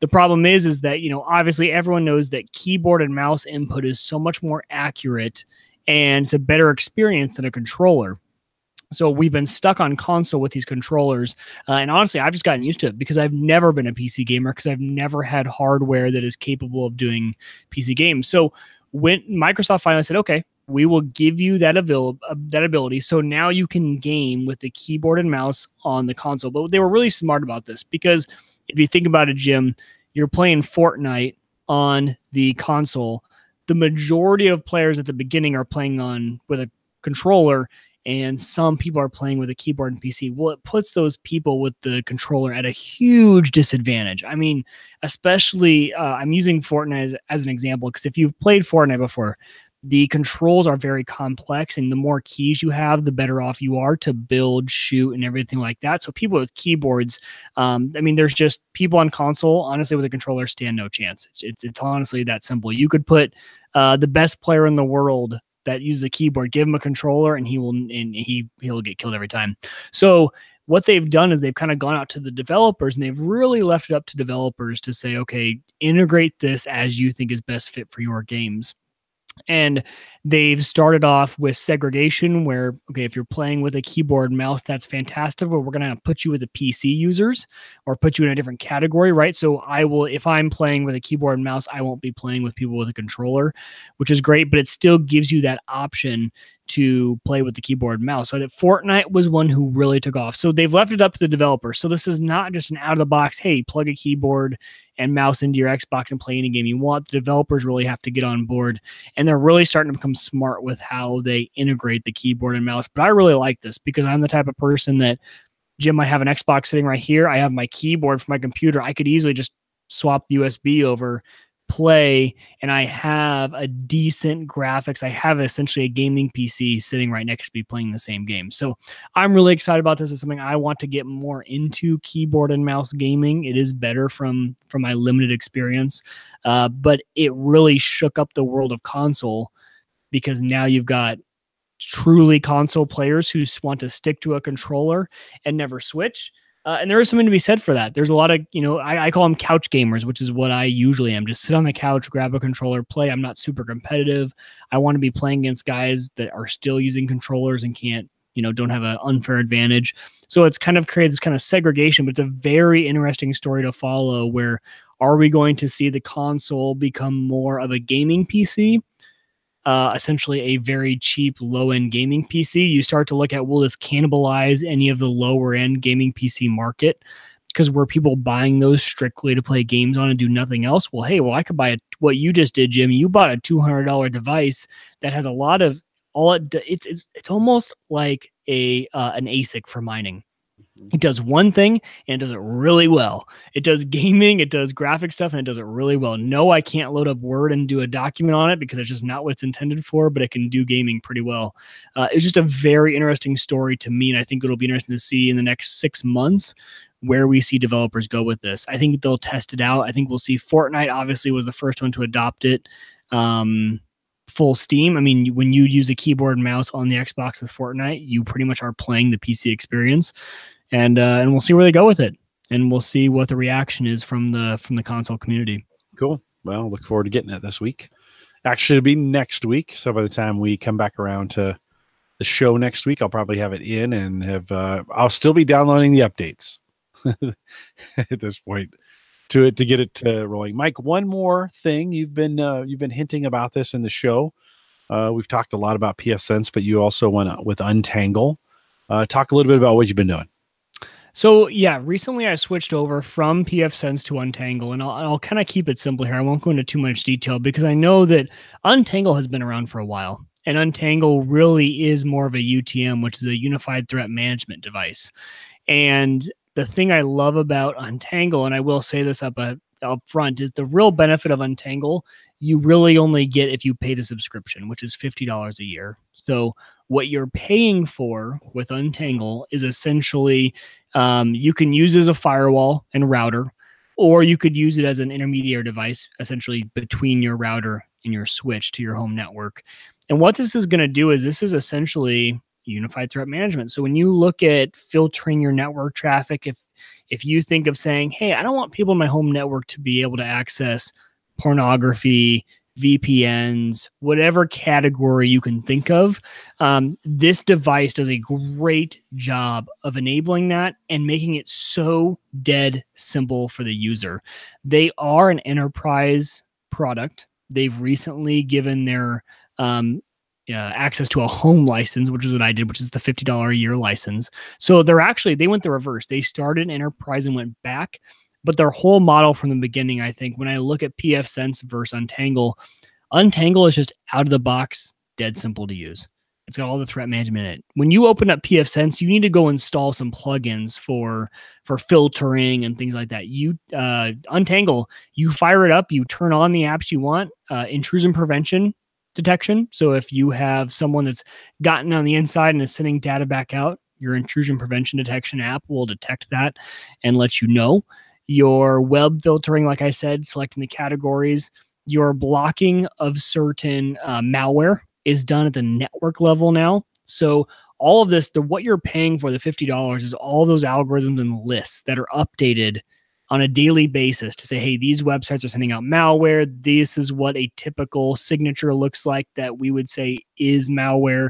The problem is that, obviously everyone knows that keyboard and mouse input is so much more accurate and it's a better experience than a controller. So we've been stuck on console with these controllers. And honestly, I've just gotten used to it because I've never been a PC gamer because I've never had hardware that is capable of doing PC games. So when Microsoft finally said, okay, we will give you that ability. So now you can game with the keyboard and mouse on the console. But they were really smart about this because if you think about it, Jim, you're playing Fortnite on the console. The majority of players at the beginning are playing with a controller, and some people are playing with a keyboard and PC. Well, it puts those people with the controller at a huge disadvantage. I mean, especially I'm using Fortnite as an example because if you've played Fortnite before, the controls are very complex, and the more keys you have, the better off you are to build, shoot, and everything like that. So people with keyboards, there's just people on console, honestly, with a controller stand no chance. It's honestly that simple. You could put the best player in the world that uses a keyboard, give him a controller, and he'll get killed every time. So what they've done is they've kind of gone out to the developers and they've really left it up to developers to say, okay, integrate this as you think is best fit for your games. And they've started off with segregation where, okay, if you're playing with a keyboard and mouse, that's fantastic, but we're going to put you with the PC users or put you in a different category, right? So if I'm playing with a keyboard and mouse, I won't be playing with people with a controller, which is great, but it still gives you that option to play with the keyboard and mouse. So that Fortnite was one who really took off. So they've left it up to the developers. So this is not just an out of the box, hey, plug a keyboard and mouse into your Xbox and play any game you want. The developers really have to get on board, and they're really starting to become smart with how they integrate the keyboard and mouse. But I really like this because I'm the type of person that, Jim, I have an Xbox sitting right here. I have my keyboard for my computer. I could easily just swap the USB over, play, and I have a decent graphics. I have essentially a gaming PC sitting right next to me playing the same game. So I'm really excited about this. It's something I want to get more into, keyboard and mouse gaming. It is better from my limited experience, but it really shook up the world of console because now you've got truly console players who want to stick to a controller and never switch. And there is something to be said for that. There's a lot of, I call them couch gamers, which is what I usually am. Just sit on the couch, grab a controller, play. I'm not super competitive. I want to be playing against guys that are still using controllers and can't, don't have an unfair advantage. So it's kind of created this kind of segregation, but it's a very interesting story to follow where are we going to see the console become more of a gaming PC? Essentially a very cheap low-end gaming PC. You start to look at, will this cannibalize any of the lower-end gaming PC market? Because were people buying those strictly to play games on and do nothing else? Well, hey, I could buy what you just did, Jim. You bought a $200 device that has a lot of it's almost like an ASIC for mining. It does one thing and it does it really well. It does gaming, it does graphic stuff, and it does it really well. No, I can't load up Word and do a document on it because it's just not what it's intended for, but it can do gaming pretty well. It's just a very interesting story to me, and I think it'll be interesting to see in the next 6 months where we see developers go with this. I think they'll test it out. I think we'll see Fortnite obviously was the first one to adopt it. Full steam. I mean, when you use a keyboard and mouse on the Xbox with Fortnite, you pretty much are playing the PC experience. And we'll see where they go with it, and we'll see what the reaction is from the console community. Cool. Well, look forward to getting it this week. Actually, it'll be next week. So by the time we come back around to the show next week, I'll probably have it in and have I'll still be downloading the updates at this point to get it rolling. Mike, one more thing. You've been hinting about this in the show. We've talked a lot about PFSense, but you also went with Untangle. Talk a little bit about what you've been doing. So yeah, recently I switched over from PFSense to Untangle, and I'll kind of keep it simple here. I won't go into too much detail because I know that Untangle has been around for a while, and Untangle really is more of a UTM, which is a Unified Threat Management device. And the thing I love about Untangle, and I will say this up front, is the real benefit of Untangle you really only get if you pay the subscription, which is $50 a year. So what you're paying for with Untangle is essentially you can use it as a firewall and router, or you could use it as an intermediary device, essentially between your router and your switch to your home network. And what this is going to do is this is essentially unified threat management. So when you look at filtering your network traffic, if you think of saying, hey, I don't want people in my home network to be able to access pornography, VPNs, whatever category you can think of, this device does a great job of enabling that and making it so dead simple for the user. They are an enterprise product. They've recently given their access to a home license, which is what I did, which is the $50 a year license. So they went the reverse. They started enterprise and went back. But their whole model from the beginning, I think, when I look at PFSense versus Untangle, Untangle is just out of the box, dead simple to use. It's got all the threat management in it. When you open up PFSense, you need to go install some plugins for filtering and things like that. Untangle, you fire it up, you turn on the apps you want, intrusion prevention detection. So if you have someone that's gotten on the inside and is sending data back out, your intrusion prevention detection app will detect that and let you know. Your web filtering, like I said, selecting the categories, your blocking of certain malware is done at the network level now. So all of this, what you're paying for, the $50, is all those algorithms and lists that are updated on a daily basis to say, hey, these websites are sending out malware. This is what a typical signature looks like that we would say is malware,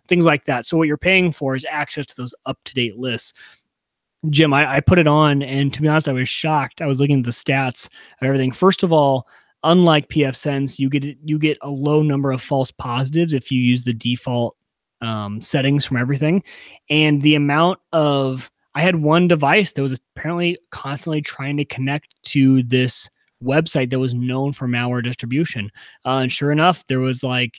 things like that. So what you're paying for is access to those up-to-date lists. Jim, I put it on, and to be honest, I was shocked. I was looking at the stats of everything. First of all, unlike pfSense, you get a low number of false positives if you use the default settings from everything. And the amount of, I had one device that was apparently constantly trying to connect to this website that was known for malware distribution. And sure enough, there was like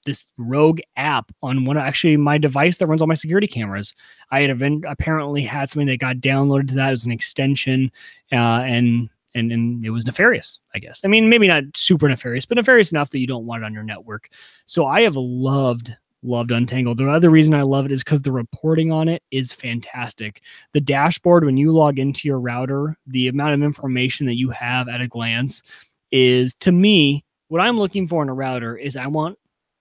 this rogue app on one, actually my device that runs all my security cameras. I had apparently had something that got downloaded to that. It was an extension, and it was nefarious, I guess. I mean, maybe not super nefarious, but nefarious enough that you don't want it on your network. So I have loved Untangle. The other reason I love it is because the reporting on it is fantastic. The dashboard, when you log into your router, the amount of information that you have at a glance is, to me, what I'm looking for in a router is I want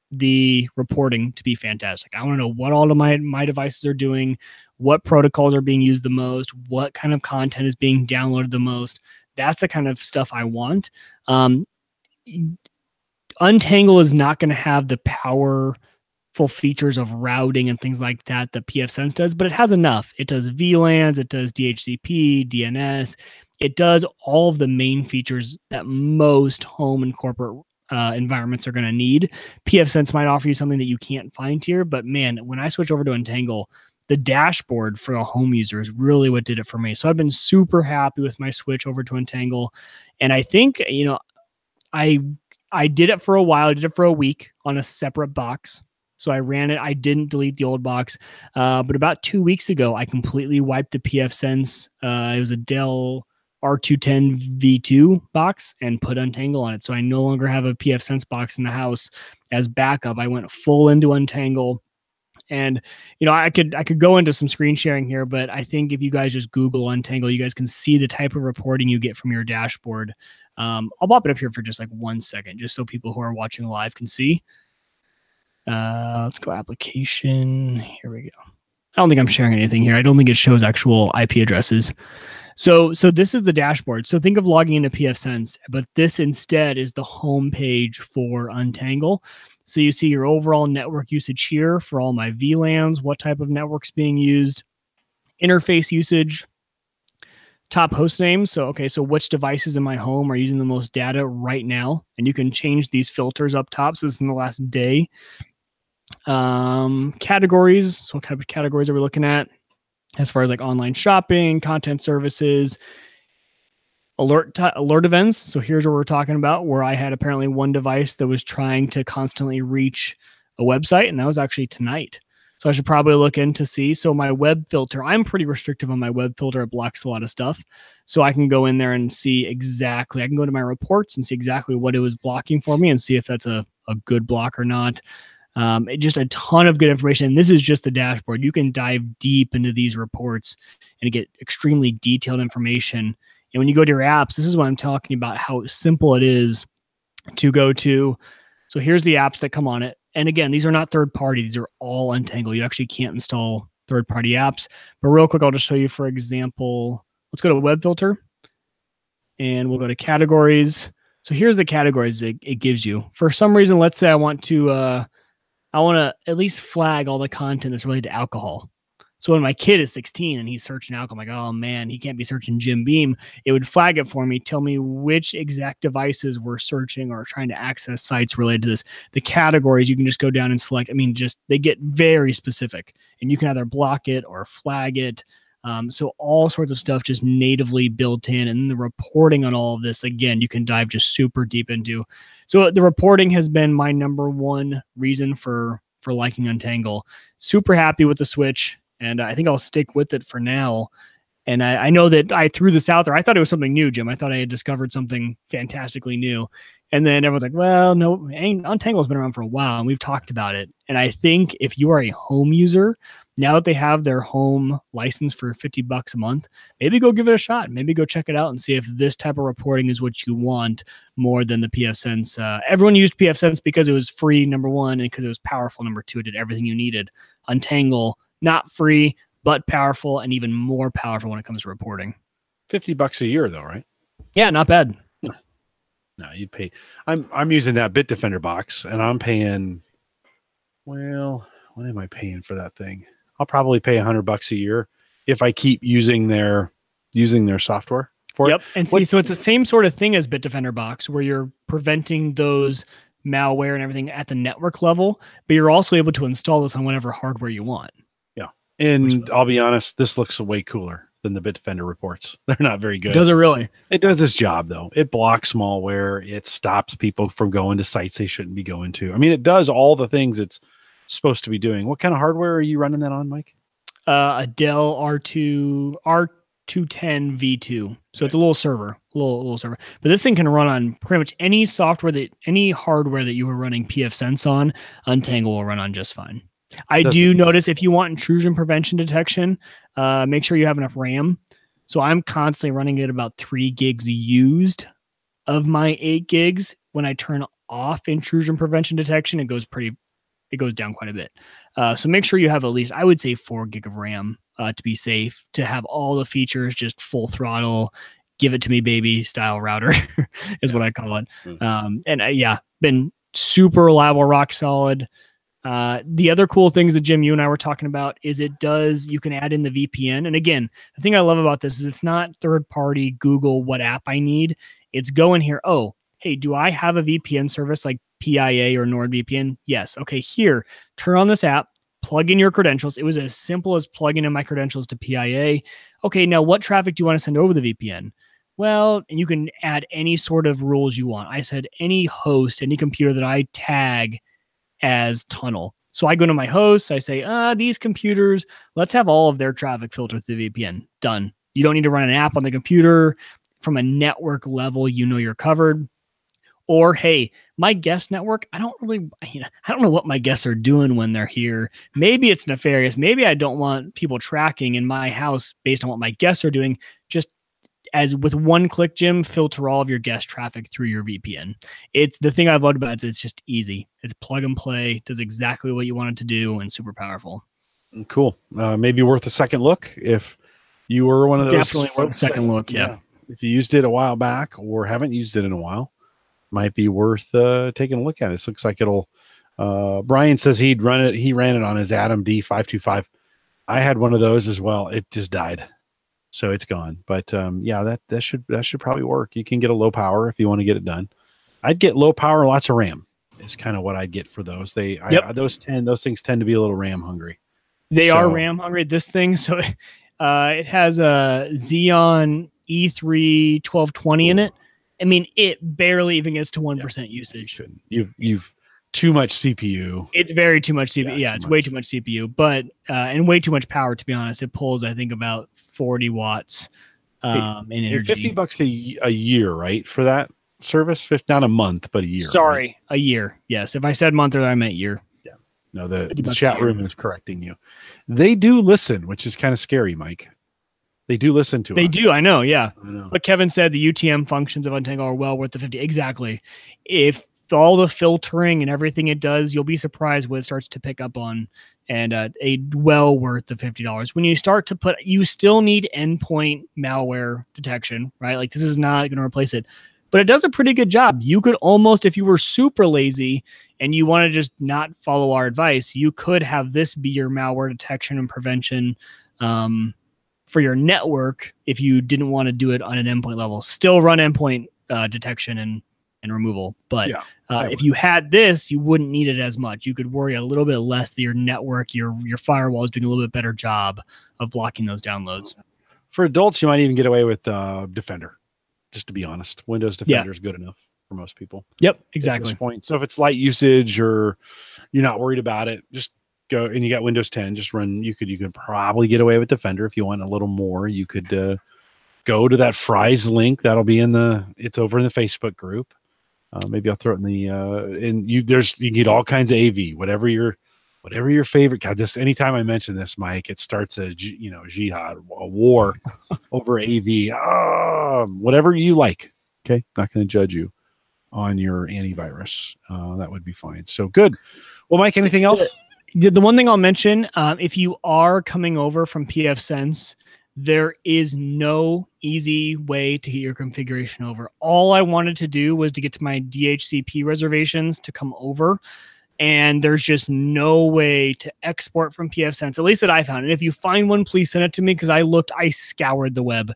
the reporting to be fantastic. I want to know what all of my devices are doing, what protocols are being used the most, what kind of content is being downloaded the most. That's the kind of stuff I want. Untangle is not going to have the powerful features of routing and things like that pfSense does, but it has enough. It does VLANs, it does DHCP, DNS. It does all of the main features that most home and corporate environments are going to need. pfSense might offer you something that you can't find here, but man, when I switch over to Untangle, the dashboard for a home user is really what did it for me. So I've been super happy with my switch over to Untangle. And I think, I did it for a while. I did it for a week on a separate box. So I ran it. I didn't delete the old box. But about 2 weeks ago, I completely wiped the pfSense. It was a Dell R210 V2 box and put Untangle on it. So I no longer have a pfSense box in the house as backup. I went full into Untangle. And, I could go into some screen sharing here, but I think if you guys just Google Untangle, you guys can see the type of reporting you get from your dashboard. I'll pop it up here for just like 1 second, just so people who are watching live can see. Let's go application. Here we go. I don't think I'm sharing anything here. I don't think it shows actual IP addresses. So this is the dashboard. So think of logging into pfSense, but this instead is the home page for Untangle. So you see your overall network usage here for all my VLANs, what type of network's being used, interface usage, top host names. So which devices in my home are using the most data right now? And you can change these filters up top. So this is in the last day. Categories. So what kind of categories are we looking at? As far as like online shopping, content services, alert events. So here's what we're talking about, where I had apparently one device that was trying to constantly reach a website, and that was actually tonight. So I should probably look in to see. So my web filter, I'm pretty restrictive on my web filter. It blocks a lot of stuff. So I can go in there and see exactly, I can go to my reports and see exactly what it was blocking for me and see if that's a good block or not. Just a ton of good information. And this is just the dashboard. You can dive deep into these reports and get extremely detailed information. And when you go to your apps, this is what I'm talking about, how simple it is to go to. So here's the apps that come on it. And again, these are not third party. These are all Untangle. You actually can't install third party apps. But real quick, I'll just show you, for example, let's go to web filter and we'll go to categories. So here's the categories it gives you. For some reason, let's say I want to at least flag all the content that's related to alcohol. So when my kid is 16 and he's searching alcohol, I'm like, oh man, he can't be searching Jim Beam. It would flag it for me, tell me which exact devices were searching or trying to access sites related to this. The categories, you can just go down and select. I mean, they get very specific, and you can either block it or flag it. So all sorts of stuff just natively built in, and the reporting on all of this, again, you can dive just super deep into. So the reporting has been my number one reason for liking Untangle. Super happy with the switch, and I think I'll stick with it for now. And I know that I threw this out there. I thought it was something new, Jim. I thought I had discovered something fantastically new. And then everyone's like, well, no, Untangle's been around for a while, and we've talked about it. And I think if you are a home user, now that they have their home license for $50 a month, maybe go give it a shot. Maybe go check it out and see if this type of reporting is what you want more than the pfSense. Everyone used pfSense because it was free, number one, and because it was powerful, number two. It did everything you needed. Untangle, not free, but powerful, and even more powerful when it comes to reporting. $50 a year though, right? Yeah, not bad. No, you pay. I'm using that Bitdefender box, and I'm paying. Well, what am I paying for that thing? I'll probably pay $100 a year if I keep using their software for it. Yep. And see, so it's the same sort of thing as Bitdefender box, where you're preventing those malware and everything at the network level, but you're also able to install this on whatever hardware you want. Yeah, and I'll be honest, this looks way cooler than the Bitdefender reports. They're not very good. Does it really? It does its job though. It blocks malware. It stops people from going to sites they shouldn't be going to. I mean, it does all the things it's supposed to be doing. What kind of hardware are you running that on, Mike? A Dell R210 V2. So it's a little server, little server. But this thing can run on pretty much any any hardware that you were running pfSense on. Untangle will run on just fine. I do notice if you want intrusion prevention detection, make sure you have enough RAM. So I'm constantly running at about 3 gigs used of my 8 gigs. When I turn off intrusion prevention detection, it goes down quite a bit. So make sure you have at least, I would say, 4 gig of RAM to be safe, to have all the features just full throttle, give it to me, baby style router is what I call it. Been super reliable, rock solid. The other cool things that Jim, you and I were talking about is you can add in the VPN. And again, the thing I love about this is it's not third party Google what app I need. It's go in here. Oh, hey, do I have a VPN service like PIA or NordVPN? Yes. Okay, here, turn on this app, plug in your credentials. It was as simple as plugging in my credentials to PIA. Okay, now what traffic do you want to send over the VPN? Well, and you can add any sort of rules you want. I said any host, any computer that I tag as tunnel. So I go to my hosts, I say, these computers, let's have all of their traffic filtered through the VPN. Done. You don't need to run an app on the computer. From a network level, you're covered. Or, hey, my guest network, I don't know what my guests are doing when they're here. Maybe it's nefarious. Maybe I don't want people tracking in my house based on what my guests are doing. Just as with one click, Jim, filter all of your guest traffic through your VPN. It's the thing I've loved about it. It's just easy. It's plug and play, does exactly what you want it to do, and super powerful. Cool. Maybe worth a second look if you were one of those. Definitely worth a second look. Yeah. If you used it a while back or haven't used it in a while, might be worth taking a look at it. This looks like it'll. Brian says he ran it on his Atom D525. I had one of those as well. It just died. So it's gone. But that should probably work. You can get a low power if you want to get it done. I'd get low power, lots of RAM is kind of what I'd get for those. Those things tend to be a little RAM hungry. They are RAM hungry. This thing, so it has a Xeon E3 1220 in it. I mean, it barely even gets to 1% usage. You've too much CPU. It's very too much CPU. Yeah, it's way too much CPU, but and way too much power. To be honest, it pulls I think about 40 watts in energy. $50 a year, right, for that service? Not a month, but a year. Sorry, right? A year. Yes, if I said month earlier, I meant year. Yeah. No, the chat room is correcting you. They do listen, which is kind of scary, Mike. They do listen to us. They do, I know, yeah. But Kevin said the UTM functions of Untangle are well worth the 50. Exactly. If all the filtering and everything it does, you'll be surprised what it starts to pick up on, and well worth the $50. When you start to you still need endpoint malware detection, right? Like this is not going to replace it, but it does a pretty good job. You could almost, if you were super lazy and you want to just not follow our advice, you could have this be your malware detection and prevention for your network if you didn't want to do it on an endpoint level. Still run endpoint detection and removal. But if you had this, you wouldn't need it as much. You could worry a little bit less that your network, your firewall is doing a little bit better job of blocking those downloads. For adults, you might even get away with Defender, just to be honest. Windows Defender is good enough for most people. Yep, exactly. At this point. So if it's light usage or you're not worried about it, just go and you got Windows 10, just run. You could probably get away with Defender. If you want a little more, you could go to that Fry's link. That'll be it's over in the Facebook group. Maybe I'll throw it in the you can get all kinds of AV, whatever your favorite. God, anytime I mention this, Mike, it starts a jihad, a war over AV. Whatever you like. Okay, not going to judge you on your antivirus. That would be fine. So good. Well, Mike, anything else? The one thing I'll mention, if you are coming over from pfSense, There is no easy way to get your configuration over. All I wanted to do was to get to my DHCP reservations to come over, and there's just no way to export from pfSense, at least that I found. And if you find one, please send it to me, because I scoured the web.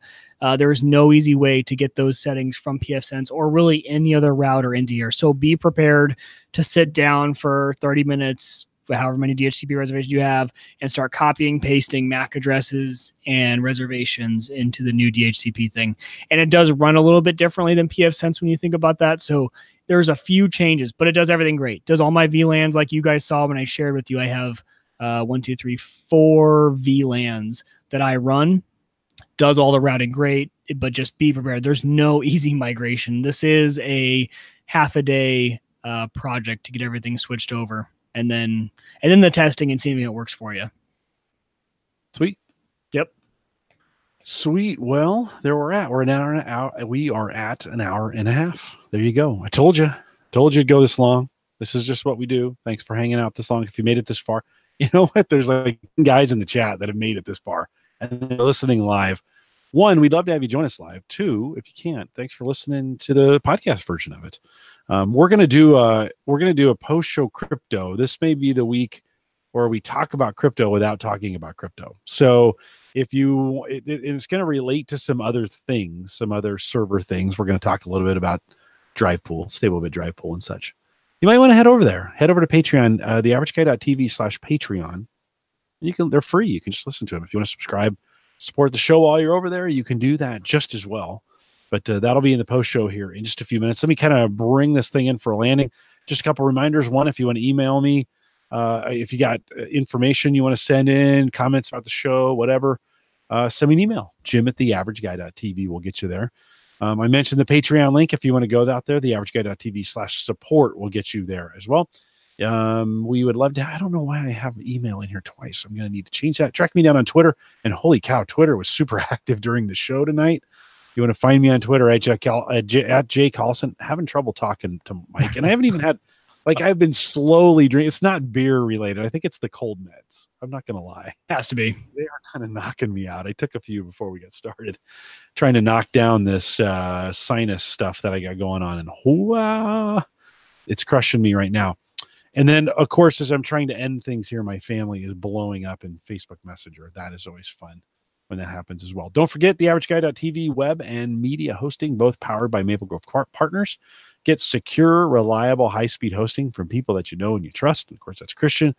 There's no easy way to get those settings from pfSense or really any other router into here. So be prepared to sit down for 30 minutes, for however many DHCP reservations you have, and start copying, pasting MAC addresses and reservations into the new DHCP thing. And it does run a little bit differently than pfSense when you think about that. So there's a few changes, but it does everything great. Does all my VLANs like you guys saw when I shared with you. I have 4 VLANs that I run. Does all the routing great, but just be prepared. There's no easy migration. This is a half a day project to get everything switched over, and then the testing and seeing if it works for you. Sweet. Yep. Sweet. Well, there we're at. We're an hour and an hour. We are at an hour and a half. There you go. I told you it'd go this long. This is just what we do. Thanks for hanging out this long. If you made it this far, you know what? There's like guys in the chat that have made it this far and they're listening live. 1, we'd love to have you join us live. 2, if you can't, thanks for listening to the podcast version of it. We're gonna do a post-show crypto. This may be the week where we talk about crypto without talking about crypto. So if you, it's going to relate to some other things, some other server things. We're going to talk a little bit about drive pool, stable bit drive pool and such. You might want to head over there. Head over to Patreon, theaverageguy.tv/Patreon. They're free. You can just listen to them. If you want to subscribe, support the show while you're over there, you can do that just as well. But that'll be in the post show here in just a few minutes. Let me kind of bring this thing in for a landing. Just a couple reminders. 1, if you want to email me, if you got information you want to send in, comments about the show, whatever, send me an email. Jim@theaverageguy.tv will get you there. I mentioned the Patreon link. If you want to go out there, theaverageguy.tv/support will get you there as well. We would love to. I don't know why I have email in here twice. I'm going to need to change that. Track me down on Twitter. And holy cow, Twitter was super active during the show tonight. You want to find me on Twitter at Jay Carlson. Having trouble talking to Mike. And I haven't even had, I've been slowly drinking. It's not beer related. I think it's the cold meds. I'm not going to lie. Has to be. They are kind of knocking me out. I took a few before we got started, trying to knock down this sinus stuff that I got going on. And it's crushing me right now. And then, of course, as I'm trying to end things here, my family is blowing up in Facebook Messenger. That is always fun when that happens as well. Don't forget theaverageguy.tv web and media hosting, both powered by Maple Grove Partners. Get secure, reliable, high-speed hosting from people that you know and you trust. And of course, that's Christian.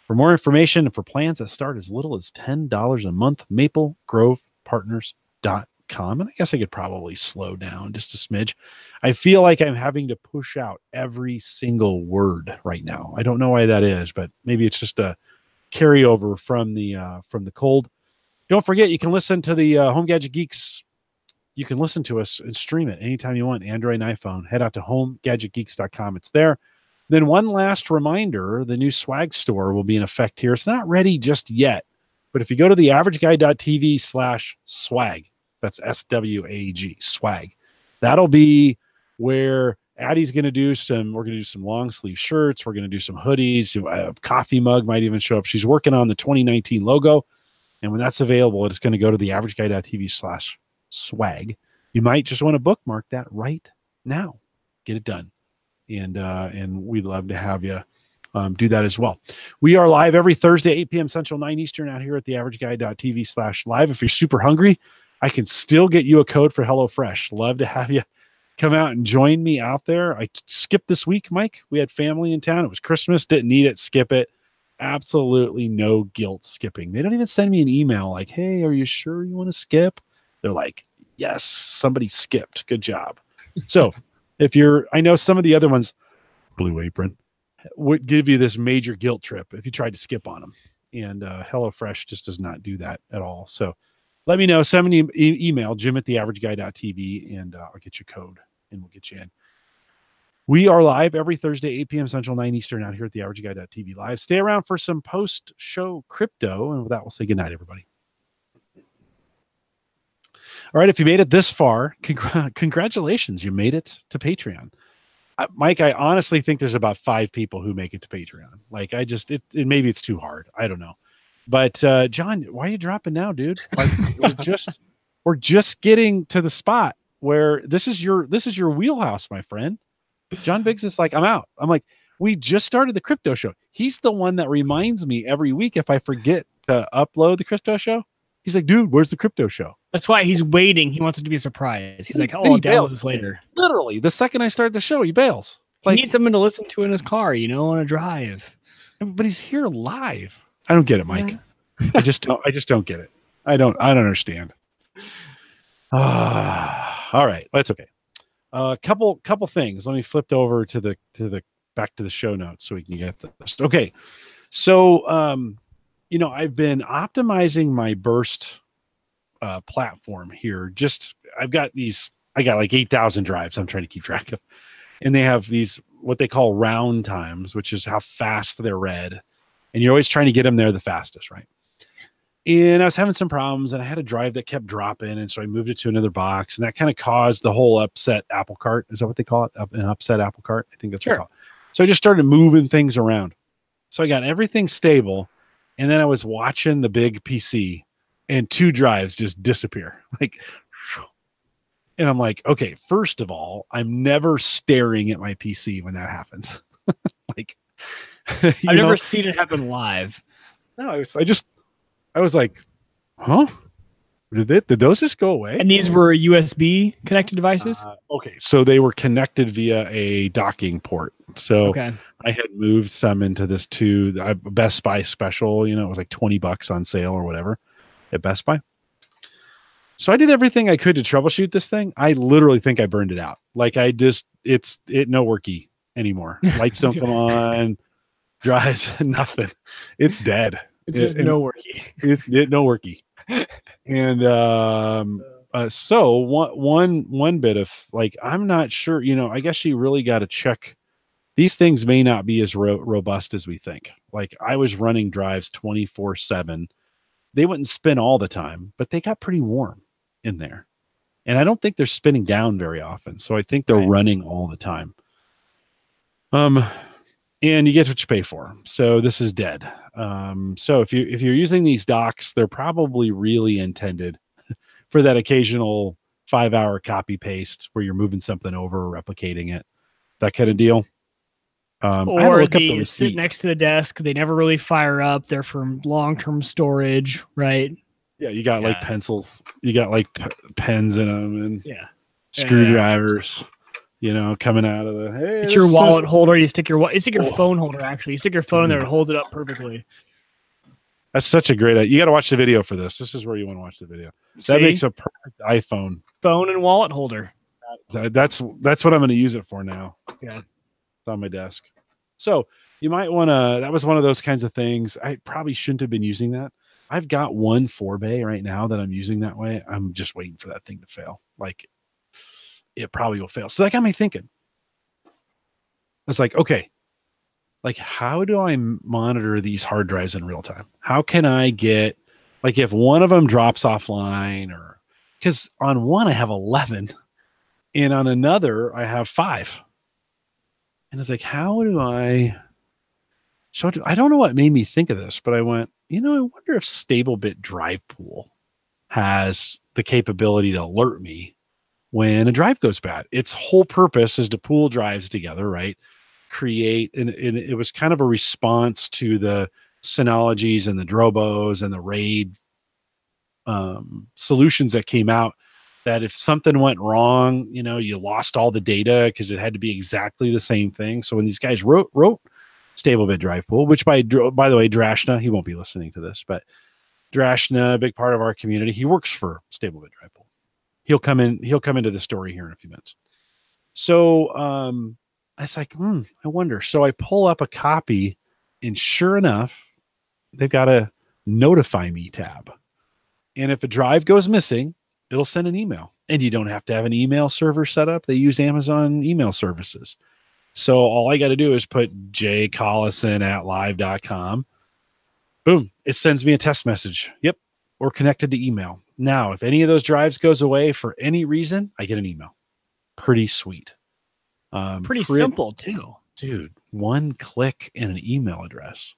For more information and for plans that start as little as $10 a month, maplegrovepartners.com. And I guess I could probably slow down just a smidge. I feel like I'm having to push out every single word right now. I don't know why that is, but maybe it's just a carryover from the cold. Don't forget, you can listen to the Home Gadget Geeks. You can listen to us and stream it anytime you want, Android and iPhone. Head out to homegadgetgeeks.com. It's there. Then one last reminder, the new swag store will be in effect here. It's not ready just yet, but if you go to theaverageguy.tv/swag, that's SWAG, swag, that'll be where Addie's going to do we're going to do some long sleeve shirts. We're going to do some hoodies. A coffee mug might even show up. She's working on the 2019 logo. And when that's available, it's going to go to theaverageguy.tv/swag. You might just want to bookmark that right now. Get it done. And we'd love to have you do that as well. We are live every Thursday, 8 p.m. Central, 9 Eastern, out here at theaverageguy.tv/live. If you're super hungry, I can still get you a code for HelloFresh. Love to have you come out and join me out there. I skipped this week, Mike. We had family in town. It was Christmas. Didn't need it. Skip it. Absolutely no guilt skipping. They don't even send me an email like, hey, are you sure you want to skip? They're like, yes, somebody skipped. Good job. So I know some of the other ones, Blue Apron, would give you this major guilt trip if you tried to skip on them. And HelloFresh just does not do that at all. So let me know. Send me an email, jim@theaverageguy.tv, and I'll get you a code and we'll get you in. We are live every Thursday, 8 p.m. Central, 9 Eastern, out here at theaverageguy.tv live. Stay around for some post-show crypto. And with that, we'll say goodnight, everybody. All right, if you made it this far, congratulations. You made it to Patreon. Mike, I honestly think there's about 5 people who make it to Patreon. Maybe it's too hard. I don't know. But John, why are you dropping now, dude? Like we're just getting to the spot where this is your wheelhouse, my friend. John Biggs is like, I'm out. I'm like, we just started the crypto show. He's the one that reminds me every week if I forget to upload the crypto show. He's like, dude, where's the crypto show? That's why he's waiting. He wants it to be a surprise. He's like, oh, Then I'll he download bails. this later. Literally, the second I start the show, he bails. He needs something to listen to in his car, on a drive. But he's here live. I don't get it, Mike. Yeah. I just don't get it. I don't understand. All right, that's okay. Couple things. Let me flip over to the back to the show notes so we can get this. Okay. So I've been optimizing my burst platform here. I got like 8,000 drives I'm trying to keep track of. And they have these what they call round times, which is how fast they're read. And you're always trying to get them there the fastest, right? And I was having some problems, and I had a drive that kept dropping, and so I moved it to another box, and that kind of caused the whole upset apple cart. Is that what they call it? An upset apple cart? I think that's what they call it. So I just started moving things around. So I got everything stable, and then I was watching the big PC, and 2 drives just disappear. And I'm like, okay, first of all, I'm never staring at my PC when that happens. I've never seen it happen live. No, I was like, huh? Did those just go away? And these were USB connected devices? Okay, so they were connected via a docking port. So I had moved some into this too. Best Buy special, it was like $20 on sale or whatever at Best Buy. So I did everything I could to troubleshoot this thing. I literally think I burned it out. Like it's no worky anymore. Lights don't come on, drives, nothing. It's dead. It's just no worky. It's no worky. And so one bit of I'm not sure, I guess you really got to check. These things may not be as robust as we think. Like I was running drives 24/7. They wouldn't spin all the time, but they got pretty warm in there. And I don't think they're spinning down very often. So I think they're running all the time. And you get what you pay for. So this is dead. So if you're using these docks, they're probably really intended for that occasional 5-hour copy paste where you're moving something over or replicating it, that kind of deal. Or they sit next to the desk. They never really fire up. They're for long-term storage, right? Yeah, you got like pencils. You got like pens in them and screwdrivers. Coming out of the hey. It's your wallet holder. You stick your phone holder. Actually, you stick your phone there and holds it up perfectly. That's such a great idea. You got to watch the video for this. This is where you want to watch the video. That makes a perfect iPhone phone and wallet holder. That's what I'm going to use it for now. Yeah, it's on my desk. So you might want to. That was one of those kinds of things. I probably shouldn't have been using that. I've got one 4-bay right now that I'm using that way. I'm just waiting for that thing to fail. It probably will fail. So that got me thinking. It's like, okay, how do I monitor these hard drives in real time? How can I get, if one of them drops offline, or because on one I have 11 and on another I have 5. And it's like, how do I, I don't know what made me think of this, but I went, I wonder if StableBit Drive Pool has the capability to alert me when a drive goes bad. Its whole purpose is to pool drives together, right? Create, and it was kind of a response to the Synologies and the Drobos and the RAID solutions that came out, that if something went wrong, you lost all the data because it had to be exactly the same thing. So when these guys wrote StableBit Drive Pool, which by the way, Drashna, he won't be listening to this, but Drashna, a big part of our community, he works for StableBit Drive Pool. He'll come into the story here in a few minutes. So I was like, I wonder. So I pull up a copy, and sure enough, they've got a notify me tab. And if a drive goes missing, it'll send an email. And you don't have to have an email server set up. They use Amazon email services. So all I got to do is put jcollison@live.com. Boom. It sends me a test message. Yep. We're connected to email. Now, if any of those drives goes away for any reason, I get an email. Pretty sweet. Pretty simple too. Dude, one click and an email address.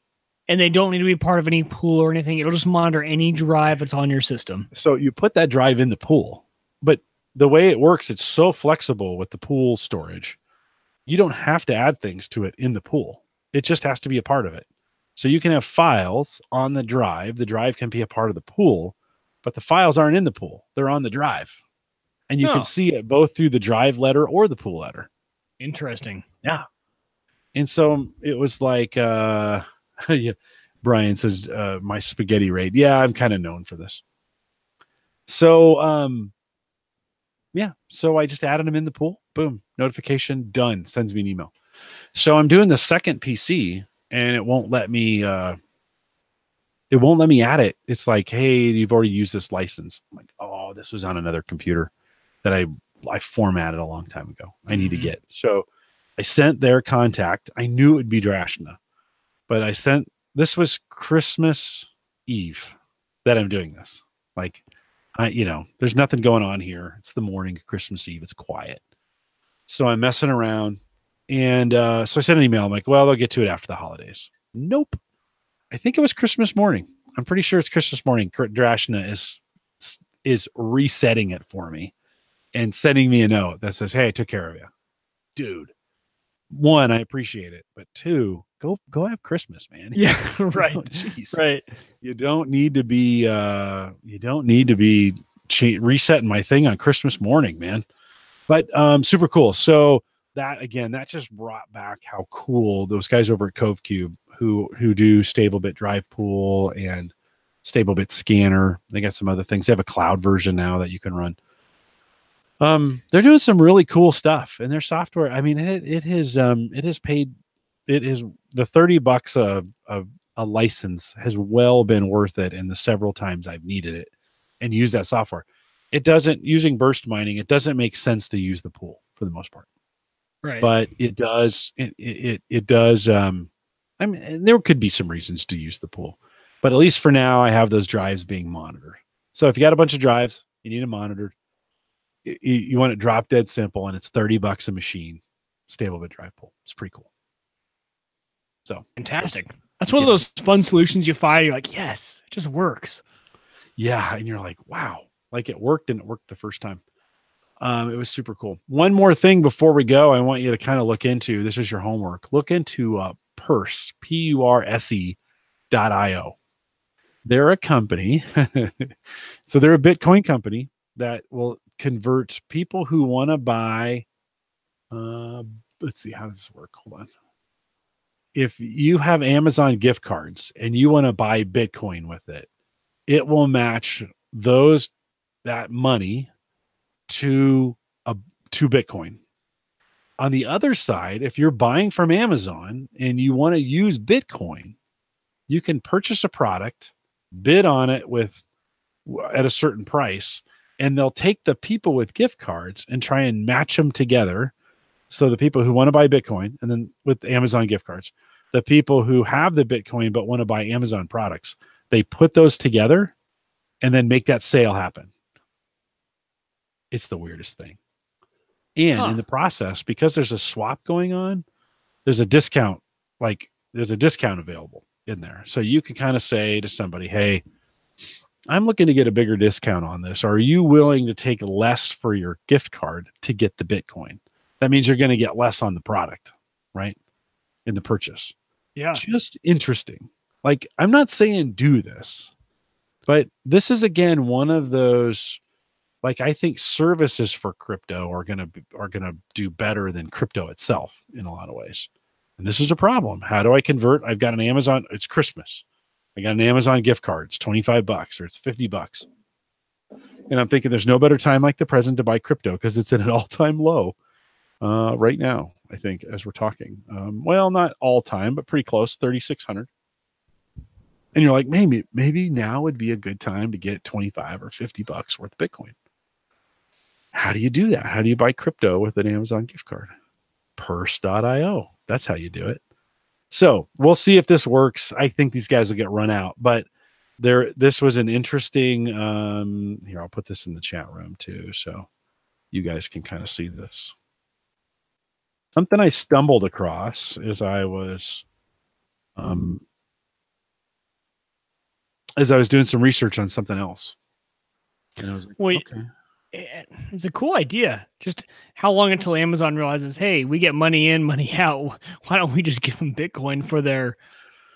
And they don't need to be part of any pool or anything. It'll just monitor any drive that's on your system. So you put that drive in the pool, but the way it works, it's so flexible with the pool storage. You don't have to add things to it in the pool. It just has to be a part of it. So you can have files on the drive. The drive can be a part of the pool, but the files aren't in the pool. They're on the drive. And you can see it both through the drive letter or the pool letter. Interesting. Yeah. And so it was like, yeah, Brian says, my spaghetti raid. Yeah, I'm kind of known for this. So, yeah. So I just added them in the pool. Boom. Notification done. Sends me an email. So I'm doing the second PC and it won't let me add it. It's like, hey, you've already used this license. I'm like, oh, this was on another computer that I formatted a long time ago. I need to get. So I sent their contact. I knew it would be Drashna, but this was Christmas Eve that I'm doing this. Like, there's nothing going on here. It's the morning of Christmas Eve. It's quiet. So I'm messing around. And so I sent an email. I'm like, well, they'll get to it after the holidays. Nope. I think it was Christmas morning. I'm pretty sure it's Christmas morning. Drashna is resetting it for me and sending me a note that says, hey, I took care of you. Dude, one, I appreciate it. But two, go have Christmas, man. Yeah, right. Jeez. Right. You don't need to be resetting my thing on Christmas morning, man. But super cool. So that just brought back how cool those guys over at Cove Cube who do StableBit Drive Pool and StableBit Scanner. They got some other things. They have a cloud version now that you can run. They're doing some really cool stuff, and their software. I mean, it is the $30 a license has well been worth it in the several times I've needed it and used that software. Using burst mining, it doesn't make sense to use the pool for the most part. Right. But it does. It does. I mean, there could be some reasons to use the pool, but at least for now, I have those drives being monitored. So if you got a bunch of drives, you need them monitored. You want it drop dead simple, and it's $30 a machine. StableBit Drive Pool. It's pretty cool. So fantastic. That's one of those fun solutions you find. You're like, yes, it just works. Yeah, and you're like, wow, like it worked, and it worked the first time. It was super cool. One more thing before we go, I want you to kind of look into, this is your homework. Look into Purse, PURSE.io. They're a company. So they're a Bitcoin company that will convert people who want to buy. Let's see, how does this work? Hold on. If you have Amazon gift cards and you want to buy Bitcoin with it, it will match that money to Bitcoin. On the other side, if you're buying from Amazon and you want to use Bitcoin, you can purchase a product, bid on it at a certain price, and they'll take the people with gift cards and try and match them together. So the people who want to buy Bitcoin, and then with Amazon gift cards, the people who have the Bitcoin but want to buy Amazon products, they put those together and then make that sale happen. It's the weirdest thing. And in the process, because there's a swap going on, there's a discount available in there. So you can kind of say to somebody, hey, I'm looking to get a bigger discount on this. Are you willing to take less for your gift card to get the Bitcoin? That means you're going to get less on the product, right? In the purchase. Yeah. Just interesting. Like, I'm not saying do this, but this is, again, one of those, like, I think services for crypto are going to do better than crypto itself in a lot of ways. And this is a problem. How do I convert? I've got an Amazon. It's Christmas. I got an Amazon gift card. It's $25 or it's $50. And I'm thinking there's no better time like the present to buy crypto because it's at an all-time low right now, I think, as we're talking. Well, not all time, but pretty close, 3,600. And you're like, maybe now would be a good time to get 25 or $50 worth of Bitcoin. How do you do that? How do you buy crypto with an Amazon gift card? Purse.io. That's how you do it. So we'll see if this works. I think these guys will get run out, but this was an interesting, here, I'll put this in the chat room too. So you guys can kind of see this. Something I stumbled across as I was as I was doing some research on something else. And I was like, Well, okay. it's a cool idea. Just how long until Amazon realizes, hey, we get money in, money out. Why don't we just give them Bitcoin for their,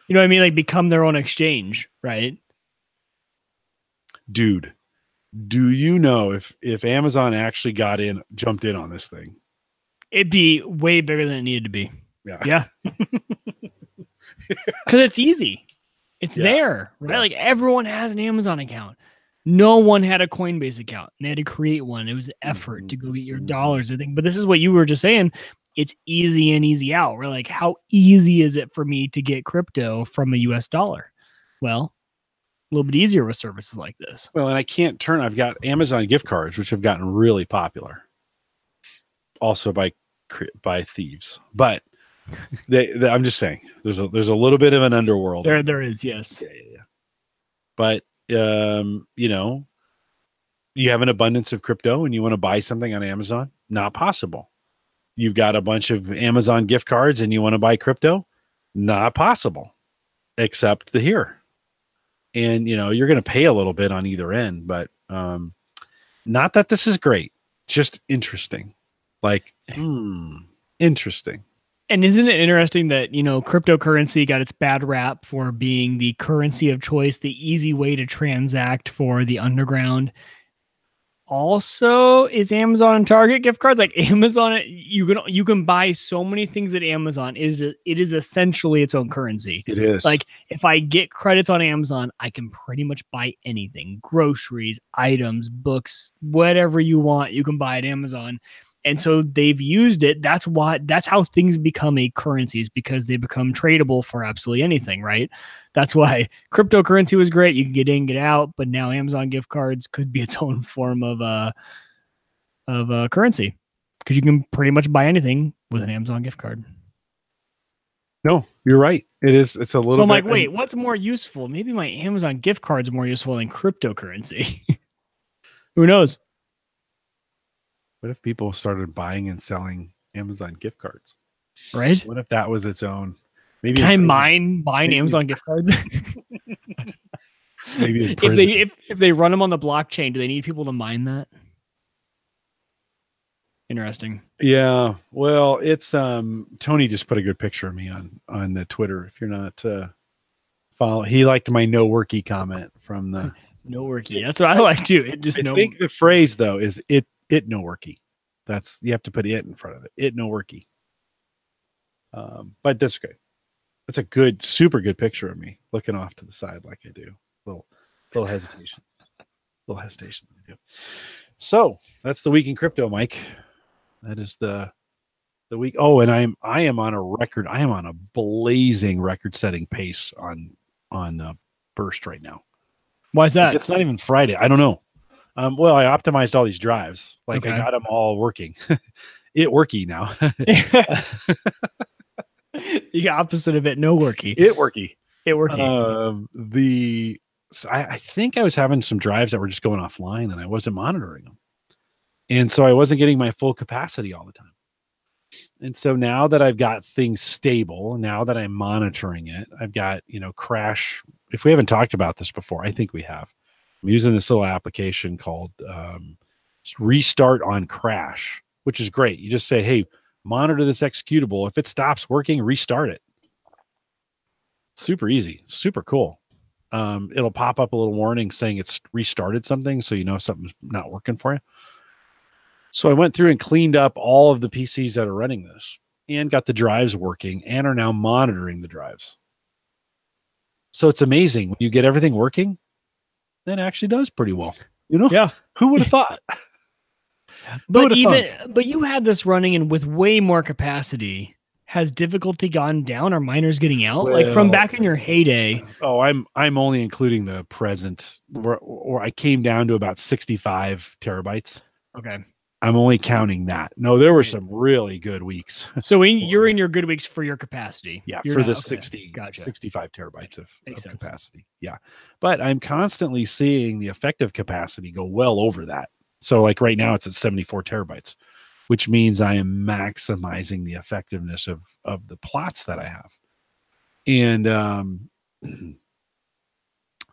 you know what I mean? Like become their own exchange, right? Dude, do you know if Amazon actually jumped in on this thing? It'd be way bigger than it needed to be. Yeah. Yeah. Because it's easy. It's there, right? Yeah. Like everyone has an Amazon account. No one had a Coinbase account. And they had to create one. It was effort to go get your dollars, I think. But this is what you were just saying. It's easy in, easy out. We're like, how easy is it for me to get crypto from a US dollar? Well, a little bit easier with services like this. Well, and I've got Amazon gift cards, which have gotten really popular also by thieves. But I'm just saying there's a little bit of an underworld. There is, yes. Yeah. But, you know, you have an abundance of crypto and you want to buy something on Amazon, not possible. You've got a bunch of Amazon gift cards and you want to buy crypto, not possible, except the here. And, you know, you're going to pay a little bit on either end, but not that this is great, just interesting. Like, interesting. And isn't it interesting that, you know, cryptocurrency got its bad rap for being the currency of choice, the easy way to transact for the underground? Also, is Amazon and Target gift cards like Amazon? You can buy so many things at Amazon. It is essentially its own currency. It is. Like if I get credits on Amazon, I can pretty much buy anything: groceries, items, books, whatever you want. You can buy at Amazon. And so they've used it. That's how things become a currency, is because they become tradable for absolutely anything, right? That's why cryptocurrency was great. You can get in, get out, but now Amazon gift cards could be its own form of currency, because you can pretty much buy anything with an Amazon gift card. No, you're right. It is. It's a little. So I'm like, wait, what's more useful? Maybe my Amazon gift card's more useful than cryptocurrency. Who knows? What if people started buying and selling Amazon gift cards? Right? What if that was its own? Maybe can I mine buying Amazon gift cards? Maybe if they run them on the blockchain, do they need people to mine that? Interesting. Yeah. Well, it's Tony just put a good picture of me on the Twitter. If you're not follow, he liked my no worky comment from the no worky. That's what I like too. It just I think the phrase though is it no worky. That's, you have to put it in front of it. It no worky. But that's great. That's a good, super good picture of me looking off to the side like I do. Little hesitation. Little hesitation. So that's the week in crypto, Mike. That is the week. Oh, and I am on a record. I am on a blazing record-setting pace on Burst right now. Why is that? It's not even Friday. I don't know. Well, I optimized all these drives. Like I got them all working. It worky now. The opposite of it, no worky. It worky. It worky. I think I was having some drives that were just going offline and I wasn't monitoring them. And so I wasn't getting my full capacity all the time. And so now that I've got things stable, now that I'm monitoring it, I've got, crash. If we haven't talked about this before, I think we have. I'm using this little application called Restart on Crash, which is great. You just say, hey, monitor this executable. If it stops working, restart it. Super easy, super cool. It'll pop up a little warning saying it's restarted something, so you know something's not working for you. So I went through and cleaned up all of the PCs that are running this and got the drives working and are now monitoring the drives. So it's amazing when you get everything working, that actually does pretty well. Yeah. Who would have thought? But you had this running and with way more capacity. Has difficulty gone down? Are miners getting out? Well, like from back in your heyday? Oh, I'm only including the present, or I came down to about 65 terabytes. Okay. I'm only counting that. No, there were some really good weeks. So you're in your good weeks for your capacity. Yeah, you're for the 65 terabytes of capacity. Yeah. But I'm constantly seeing the effective capacity go well over that. So like right now it's at 74 terabytes, which means I am maximizing the effectiveness of the plots that I have. And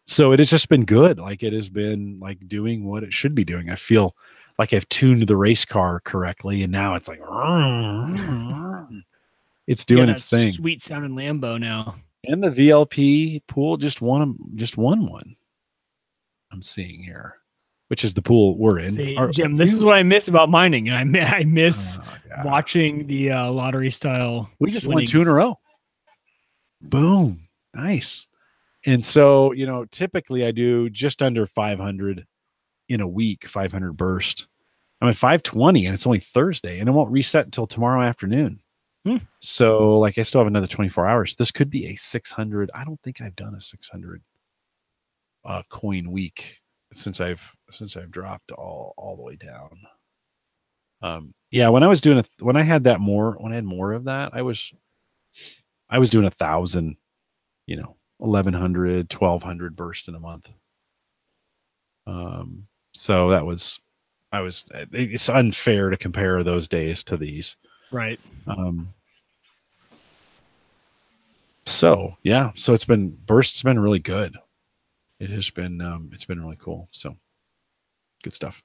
So it has just been good. Like it has been like doing what it should be doing. I feel like I've tuned the race car correctly, and now it's like it's doing its thing. Sweet sounding Lambo now. And the VLP pool just won one. I'm seeing here, which is the pool we're in. See, Jim, this is what I miss about mining. I miss watching the lottery style. We just won 2 in a row. Boom. Nice. And so, typically I do just under 500 in a week, 500 burst. I'm at 520 and it's only Thursday and it won't reset until tomorrow afternoon. So like I still have another 24 hours. This could be a 600. I don't think I've done a 600 coin week since I've dropped all the way down. Yeah, when I was doing when I had more of that, I was doing 1,000, 1,100, 1,200 burst in a month. So it's unfair to compare those days to these. Right. So burst's been really good. It has been, it's been really cool. So good stuff.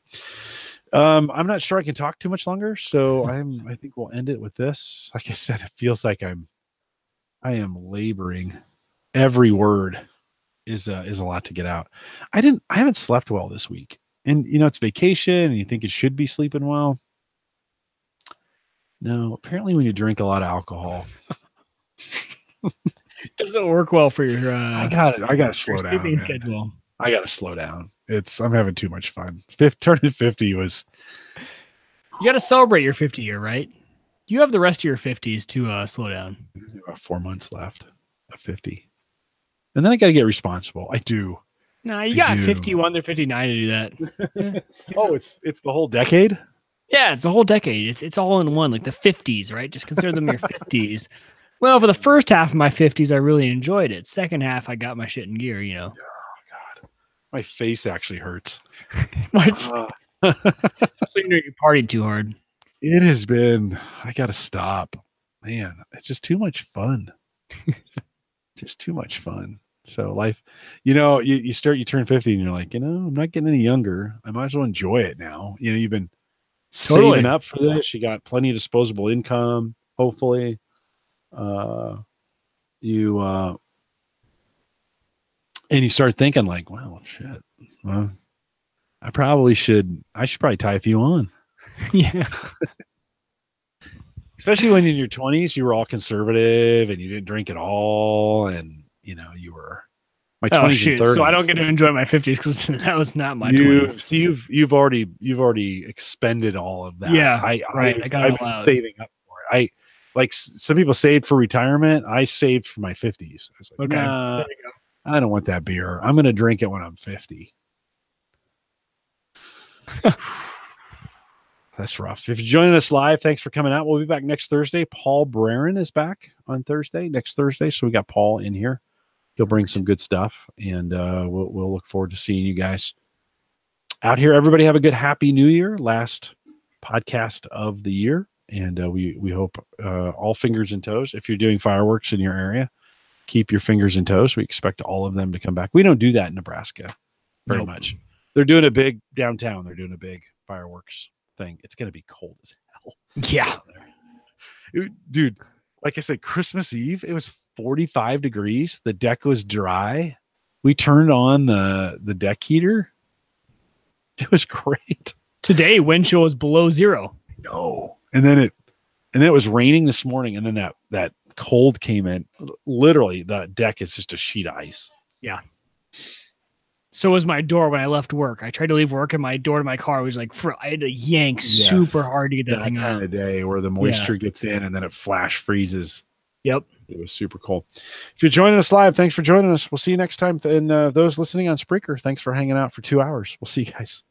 I'm not sure I can talk too much longer. So I think we'll end it with this. Like I said, it feels like I am laboring. Every word is a lot to get out. I haven't slept well this week, and it's vacation and you think it should be sleeping well. No, apparently when you drink a lot of alcohol, it doesn't work well for your I gotta slow down. Schedule. I gotta slow down. I'm having too much fun. Turning 50 was. You got to celebrate your 50 year, right? You have the rest of your 50s to slow down. About 4 months left of 50. And then I got to get responsible. I do. No, you got 51 to 59 to do that. Oh, it's the whole decade? Yeah, it's the whole decade. It's all in one, like the 50s, right? Just consider them your 50s. Well, for the first half of my 50s, I really enjoyed it. Second half, I got my shit in gear, Oh, God. My face actually hurts. So you partied too hard. It has been, I got to stop. Man, it's just too much fun. Just too much fun. So life, you turn 50 and you're like, I'm not getting any younger. I might as well enjoy it now. You've been saving up for this. You got plenty of disposable income, hopefully. And you start thinking like, well, shit. Well, I should probably tie a few on. Yeah. Especially when in your 20s, you were all conservative and you didn't drink at all. And, you were my 20s and 30s. So I don't get to enjoy my 50s because that was not my 20s. See, you've already expended all of that. Yeah. I got I've been saving up for it. Like some people saved for retirement. I saved for my 50s. I was like, okay, nah, I don't want that beer. I'm going to drink it when I'm 50. That's rough. If you're joining us live, thanks for coming out. We'll be back next Thursday. Paul Braren is back on next Thursday. So we got Paul in here. He'll bring some good stuff, and we'll look forward to seeing you guys out here. Everybody have a good, happy New Year. Last podcast of the year, and we hope all fingers and toes. If you're doing fireworks in your area, keep your fingers and toes. We expect all of them to come back. We don't do that in Nebraska very much. They're doing a big downtown. They're doing a big fireworks thing. It's going to be cold as hell. Yeah. Dude, like I said, Christmas Eve, it was 45 degrees. The deck was dry. We turned on the deck heater. It was great. Today, wind chill was below zero. No. And then it was raining this morning. And then that cold came in. Literally, the deck is just a sheet of ice. Yeah. So was my door when I left work. I tried to leave work and my door to my car was like, I had to yank super hard to get that thing out. Kind of day where the moisture gets in and then it flash freezes. Yep. It was super cool. If you're joining us live, thanks for joining us. We'll see you next time. And those listening on Spreaker, thanks for hanging out for 2 hours. We'll see you guys.